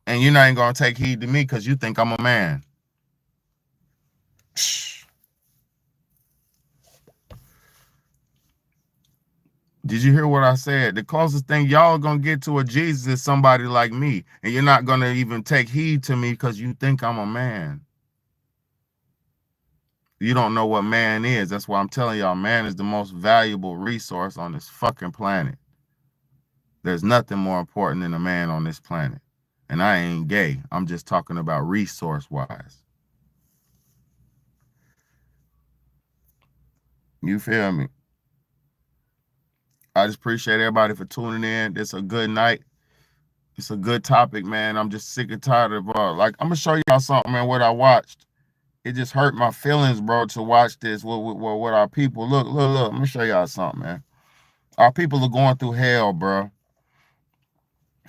And you're not even gonna take heed to me because you think I'm a man. Did you hear what I said? The closest thing y'all are gonna get to a Jesus is somebody like me. And you're not gonna even take heed to me because you think I'm a man. You don't know what man is. That's why I'm telling y'all, man is the most valuable resource on this fucking planet. There's nothing more important than a man on this planet. And I ain't gay. I'm just talking about resource-wise. You feel me? I just appreciate everybody for tuning in. It's a good night. It's a good topic, man. I'm just sick and tired of like, I'm gonna show y'all something, man, what I watched. It just hurt my feelings, bro, to watch this with our people. Look. Let me show y'all something, man. Our people are going through hell, bro.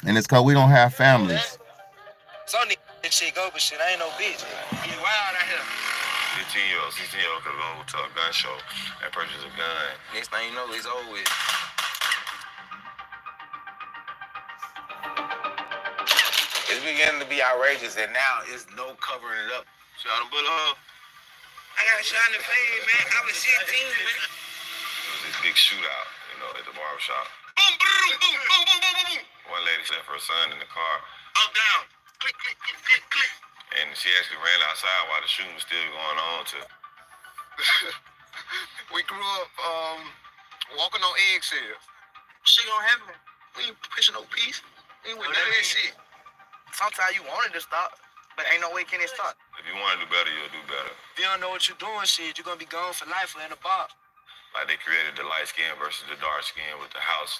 And it's because we don't have families. Some shit go, but shit, I ain't no bitch. You wild out here. 15-year-old, 16-year-old could go to a gun show and purchase a gun. Next thing you know, it's over with. It's beginning to be outrageous, and now it's no covering it up. Shot him, bullet hole. I got shot in the face, man. I was 16, man. It was this big shootout, at the barbershop. Boom, boom, boom, boom, boom, boom, boom, boom. One lady left her son in the car. Up, down. Click, click, click, click, click. And she actually ran outside while the shooting was still going on. We grew up walking on eggshells. Shit gonna happen. We ain't pushing no peace. We ain't with none of that shit. Sometimes you want it to stop, but ain't no way can it stop. If you want to do better, you'll do better. If you don't know what you're doing, shit, you're gonna be gone for life or in a box. Like they created the light skin versus the dark skin with the house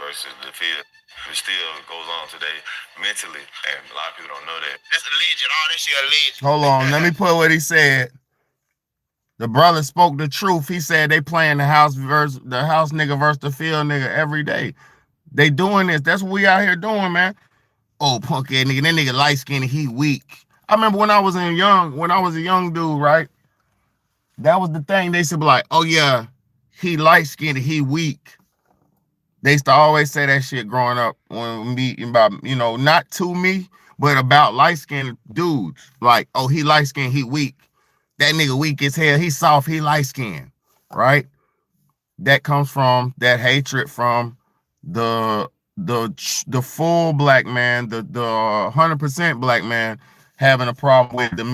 versus the field. It still goes on today mentally, and a lot of people don't know that. That's alleged. All that shit alleged. Hold on, let me put what he said. The brother spoke the truth. He said they playing the house nigga versus the field nigga every day. They doing this. That's what we out here doing, man. Oh, punk ass nigga. That nigga light skinned, he weak. I remember when I was a young dude, right? That was the thing. They used to be like, oh yeah, he light skinned, he weak. They used to always say that shit growing up when meeting about, not to me, but about light skinned dudes. Like, oh, he light skinned, he weak. That nigga weak as hell. He soft, he light skinned, right? That comes from that hatred from the full black man, the 100% black man having a problem with the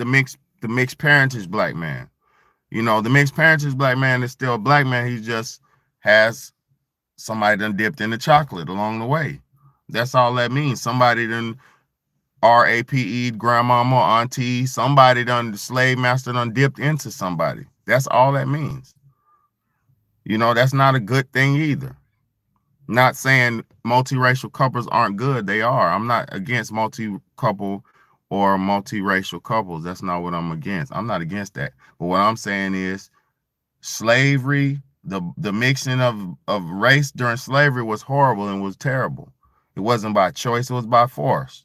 mixed parentage black man. The mixed parentage black man is still a black man. He just has somebody done dipped in the chocolate along the way. That's all that means. Somebody done RAPE'd grandmama, auntie, somebody done, the slave master done dipped into somebody. That's all that means. That's not a good thing either. Not saying multiracial couples aren't good. They are. I'm not against multi-couple or multiracial couples. That's not what I'm against. I'm not against that. But what I'm saying is slavery, the mixing of race during slavery was horrible and was terrible. It wasn't by choice, it was by force.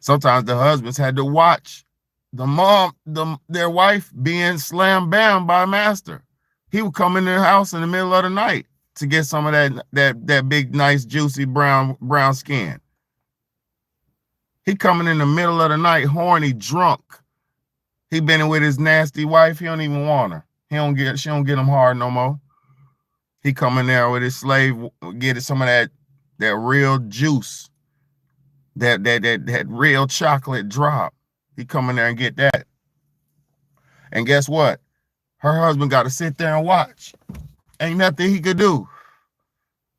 Sometimes the husbands had to watch their wife being slam bam by a master. He would come in their house in the middle of the night to get some of that big, nice, juicy brown skin. He coming in the middle of the night, horny, drunk. He been in with his nasty wife. He don't even want her. She don't get him hard no more. He come in there with his slave, get some of that real juice, that real chocolate drop. He come in there and get that. And guess what? Her husband got to sit there and watch. Ain't nothing he could do.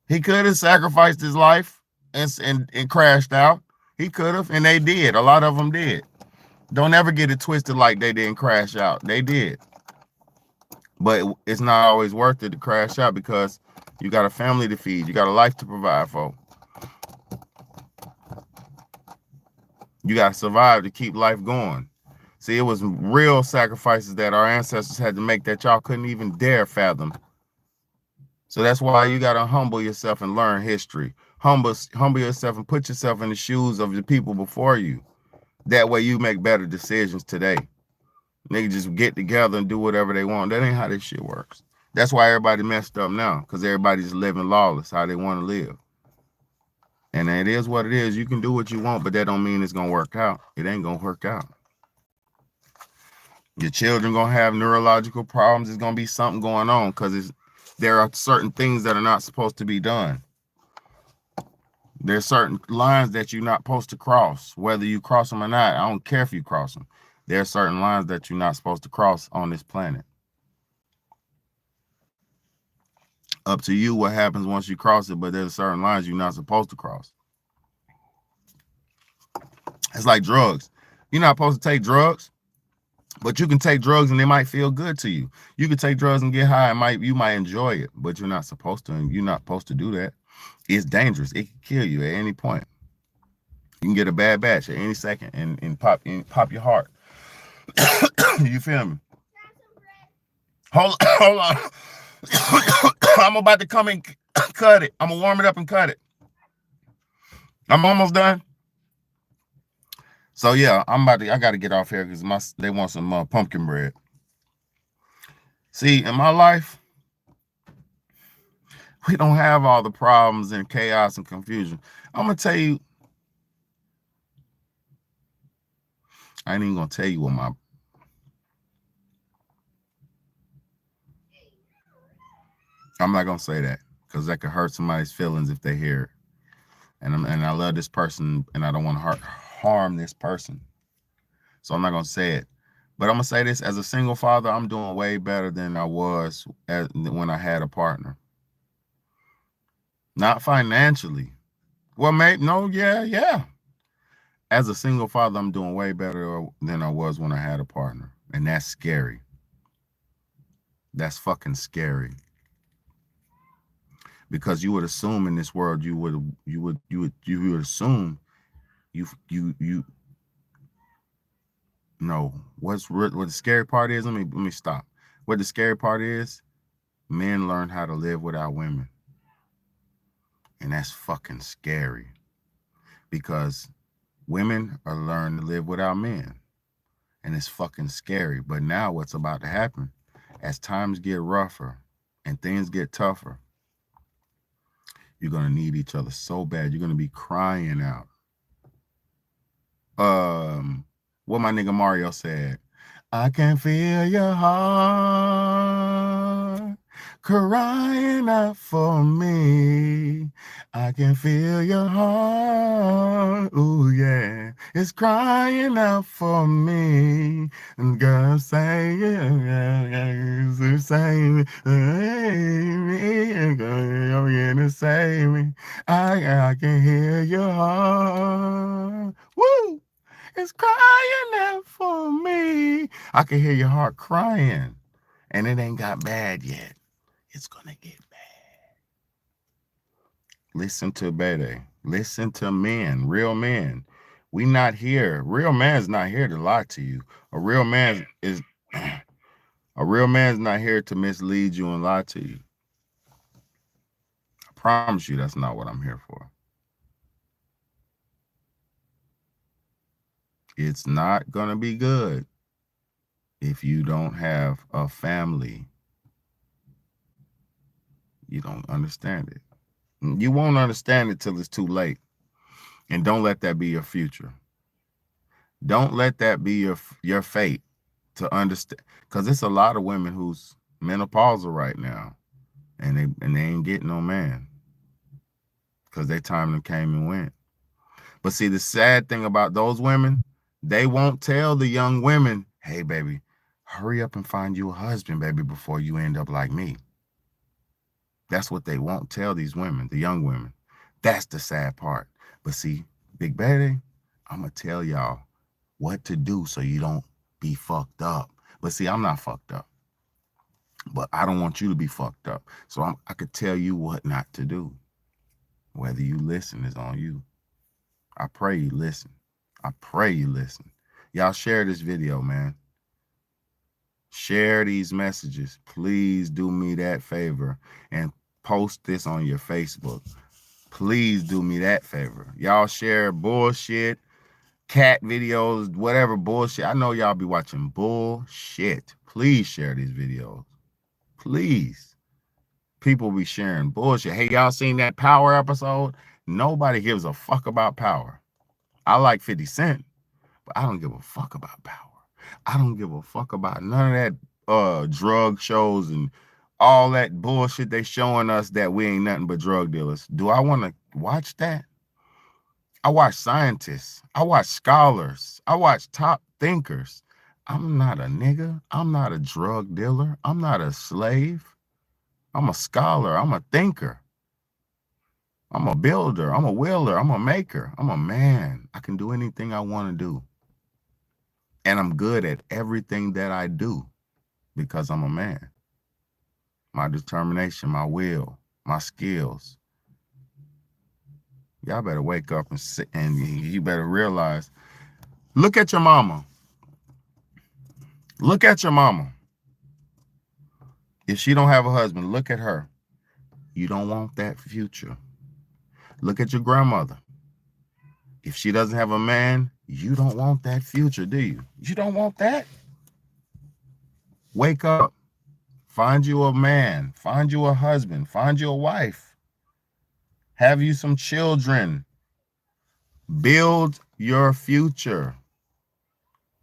He could have sacrificed his life and crashed out. He could have, and they did. A lot of them did. Don't ever get it twisted like they didn't crash out. They did. But it's not always worth it to crash out because you got a family to feed. You got a life to provide for. You got to survive to keep life going. See, it was real sacrifices that our ancestors had to make that y'all couldn't even dare fathom. So that's why you got to humble yourself and learn history. Humble yourself and put yourself in the shoes of the people before you. That way you make better decisions today. Niggas just get together and do whatever they want. That ain't how this shit works. That's why everybody messed up now, because everybody's living lawless, how they want to live. And it is what it is. You can do what you want, but that don't mean it's going to work out. It ain't going to work out. Your children going to have neurological problems. There's going to be something going on because there are certain things that are not supposed to be done. There's certain lines that you're not supposed to cross, whether you cross them or not. I don't care if you cross them. There are certain lines that you're not supposed to cross on this planet. Up to you what happens once you cross it, but there's certain lines you're not supposed to cross. It's like drugs. You're not supposed to take drugs, but you can take drugs and they might feel good to you. You can take drugs and get high. You might enjoy it, but you're not supposed to. And you're not supposed to do that. It's dangerous. It can kill you at any point. You can get a bad batch at any second and pop your heart. You feel me? Hold on. I'm about to come and cut it. I'm gonna warm it up and cut it. I'm almost done. So yeah, I got to get off here because they want some pumpkin bread. See, in my life, we don't have all the problems and chaos and confusion. I'm gonna tell you. I ain't even gonna tell you what I'm not gonna say that because that could hurt somebody's feelings if they hear it. And I love this person and I don't want to harm this person. So I'm not gonna say it. But I'm gonna say this: as a single father, I'm doing way better than I was when I had a partner. Not financially. Well, maybe no, yeah. As a single father, I'm doing way better than I was when I had a partner. And that's scary. That's fucking scary. Because you would assume in this world, you would assume you no. What the scary part is, let me stop. What the scary part is, men learn how to live without women. And that's fucking scary. Because women are learning to live without men. And it's fucking scary. But now what's about to happen, as times get rougher and things get tougher, you're going to need each other so bad. You're going to be crying out. What my nigga Mario said, I can feel your heart crying out for me. I can feel your heart, ooh yeah, it's crying out for me. And girl, say it, say me, girl, you're gonna save me. I can hear your heart, woo, it's crying out for me. I can hear your heart crying, and it ain't got bad yet. It's gonna get bad. Listen to Bede. Listen to men, real men. We not here. Real man's not here to lie to you. A real man's not here to mislead you and lie to you. I promise you that's not what I'm here for. It's not gonna be good if you don't have a family. You don't understand it. You won't understand it till it's too late. And don't let that be your future. Don't let that be your fate to understand. Because it's a lot of women who's menopausal right now, and they ain't getting no man because their time came and went. But see, the sad thing about those women, they won't tell the young women, hey, baby, hurry up and find you a husband, baby, before you end up like me. That's what they won't tell these women, the young women. That's the sad part. But see, Big Baby, I'm going to tell y'all what to do so you don't be fucked up. But see, I'm not fucked up. But I don't want you to be fucked up. So I could tell you what not to do. Whether you listen is on you. I pray you listen. I pray you listen. Y'all share this video, man. Share these messages. Please do me that favor and post this on your Facebook. Please do me that favor. Y'all share bullshit, cat videos, whatever bullshit. I know y'all be watching bullshit. Please share these videos. Please. People be sharing bullshit. Hey, y'all seen that Power episode? Nobody gives a fuck about Power. I like 50 Cent, but I don't give a fuck about Power. I don't give a fuck about none of that drug shows and all that bullshit they showing us that we ain't nothing but drug dealers. Do I want to watch that? I watch scientists. I watch scholars. I watch top thinkers. I'm not a nigga. I'm not a drug dealer. I'm not a slave. I'm a scholar. I'm a thinker. I'm a builder. I'm a wheeler. I'm a maker. I'm a man. I can do anything I want to do. And I'm good at everything that I do because I'm a man. My determination, my will, my skills. Y'all better wake up and sit, and you better realize, look at your mama. Look at your mama. If she don't have a husband, look at her. You don't want that future. Look at your grandmother. If she doesn't have a man, you don't want that future, do you? You don't want that. Wake up. Find you a man. Find you a husband. Find you a wife. Have you some children. Build your future.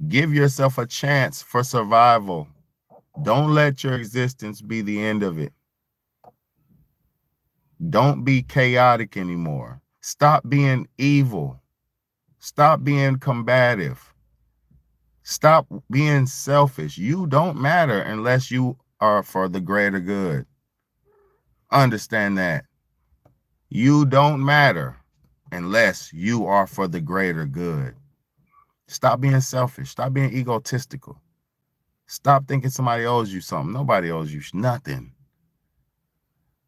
Give yourself a chance for survival. Don't let your existence be the end of it. Don't be chaotic anymore. Stop being evil. Stop being combative. Stop being selfish. You don't matter unless you are for the greater good. Understand that. You don't matter unless you are for the greater good. Stop being selfish. Stop being egotistical. Stop thinking somebody owes you something. Nobody owes you nothing.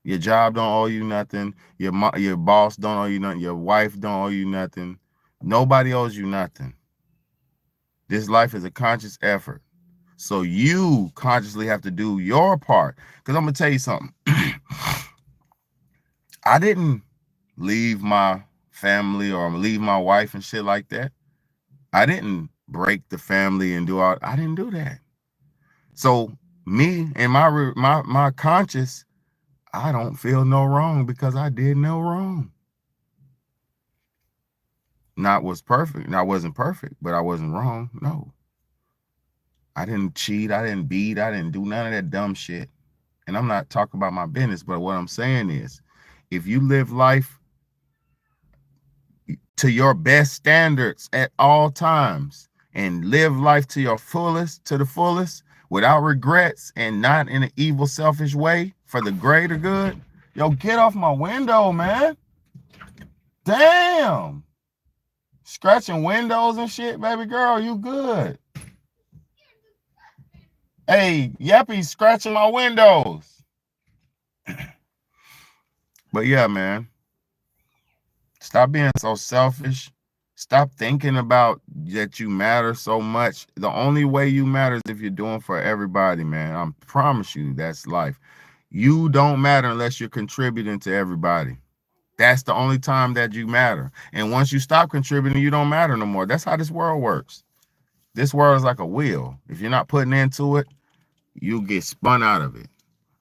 Your job don't owe you nothing. Your boss don't owe you nothing. Your wife don't owe you nothing. Nobody owes you nothing. This life is a conscious effort. So you consciously have to do your part. Because I'm going to tell you something. I didn't leave my family or leave my wife and shit like that. I didn't break the family and do all. I didn't do that. So me and my conscience, I don't feel no wrong because I did no wrong. Not was perfect. I wasn't perfect, but I wasn't wrong. No. I didn't cheat. I didn't beat. I didn't do none of that dumb shit. And I'm not talking about my business, but what I'm saying is, if you live life to your best standards at all times and live life to your fullest, to the fullest, without regrets and not in an evil, selfish way for the greater good, yo, get off my window, man. Damn. Scratching windows and shit, baby girl, you good. Hey, Yappy's scratching my windows. But yeah, man. Stop being so selfish. Stop thinking about that you matter so much. The only way you matter is if you're doing for everybody, man. I promise you, that's life. You don't matter unless you're contributing to everybody. That's the only time that you matter. And once you stop contributing, you don't matter no more. That's how this world works. This world is like a wheel. If you're not putting into it, you get spun out of it.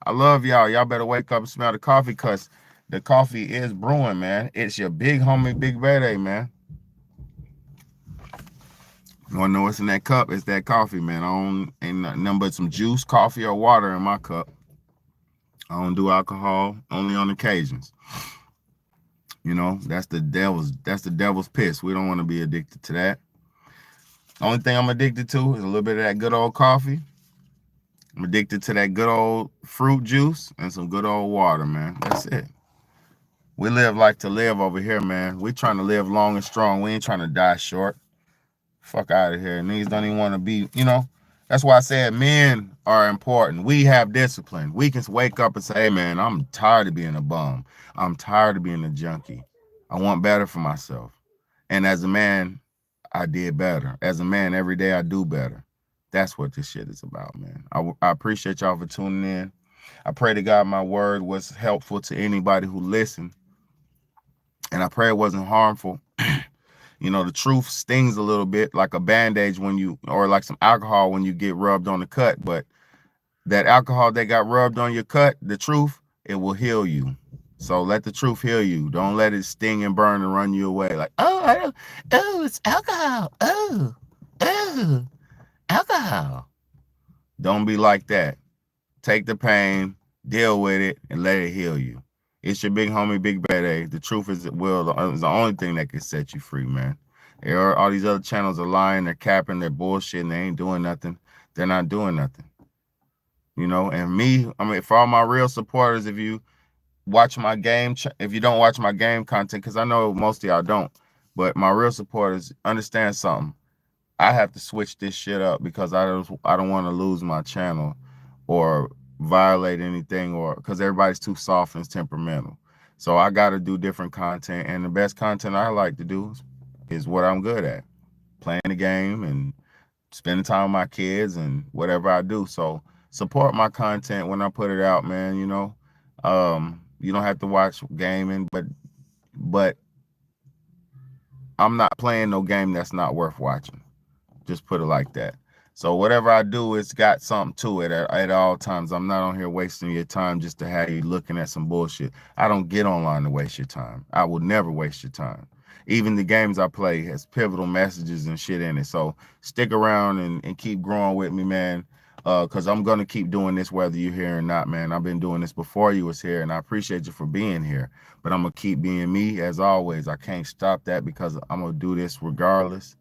I love y'all. Y'all better wake up and smell the coffee because the coffee is brewing, man. It's your big homie, Big Baby, man. You wanna know what's in that cup? It's that coffee, man. Ain't nothing but some juice, coffee, or water in my cup. I don't do alcohol, only on occasions. You know, that's the devil's piss. We don't want to be addicted to that. The only thing I'm addicted to is a little bit of that good old coffee. I'm addicted to that good old fruit juice and some good old water, man. That's it. We live like to live over here, man. We trying to live long and strong. We ain't trying to die short. Fuck out of here. Niggas don't even want to be, you know. That's why I said men are important. We have discipline. We can wake up and say, hey, man, I'm tired of being a bum. I'm tired of being a junkie. I want better for myself. And as a man, I did better. As a man, every day I do better. That's what this shit is about, man. I appreciate y'all for tuning in. I pray to God my word was helpful to anybody who listened. And I pray it wasn't harmful. You know, the truth stings a little bit like a bandage when you, or like some alcohol when you get rubbed on the cut. But that alcohol that got rubbed on your cut, the truth, it will heal you. So let the truth heal you. Don't let it sting and burn and run you away. Like, oh, it's alcohol. Oh, alcohol. Don't be like that. Take the pain, deal with it, and let it heal you. It's your big homie, Big Bad A. The truth is the only thing that can set you free, man. All these other channels are lying, they're capping, they're bullshit, and they ain't doing nothing. They're not doing nothing. You know, and me, I mean, for all my real supporters, if you watch my game, if you don't watch my game content, because I know most of y'all don't, but my real supporters, understand something. I have to switch this shit up because I don't want to lose my channel or violate anything, or because everybody's too soft and temperamental. So I got to do different content, and the best content I like to do is what I'm good at, playing the game and spending time with my kids and whatever I do. So support my content when I put it out, man. You know, you don't have to watch gaming, but I'm not playing no game that's not worth watching. Just put it like that. So whatever I do, it's got something to it at all times. I'm not on here wasting your time just to have you looking at some bullshit. I don't get online to waste your time. I will never waste your time. Even the games I play has pivotal messages and shit in it. So stick around and keep growing with me, man, because I'm going to keep doing this whether you're here or not, man. I've been doing this before you was here, and I appreciate you for being here. But I'm going to keep being me as always. I can't stop that because I'm going to do this regardless.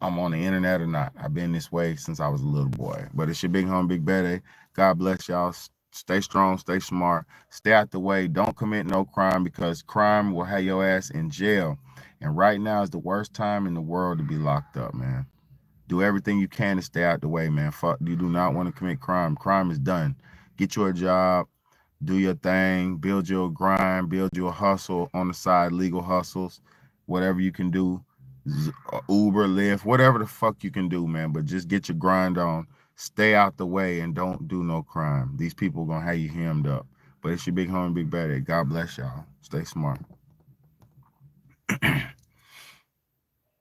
I'm on the internet or not. I've been this way since I was a little boy. But it's your big homie, Big Bad A. God bless y'all. Stay strong, stay smart, stay out the way. Don't commit no crime because crime will have your ass in jail. And right now is the worst time in the world to be locked up, man. Do everything you can to stay out the way, man. Fuck, you do not want to commit crime. Crime is done. Get you a job, do your thing, build your grind, build your hustle on the side, legal hustles, whatever you can do. Uber, Lyft, whatever the fuck you can do, man. But just get your grind on. Stay out the way and don't do no crime. These people gonna have you hemmed up. But it's your big homie, Big Bad A. God bless y'all. Stay smart.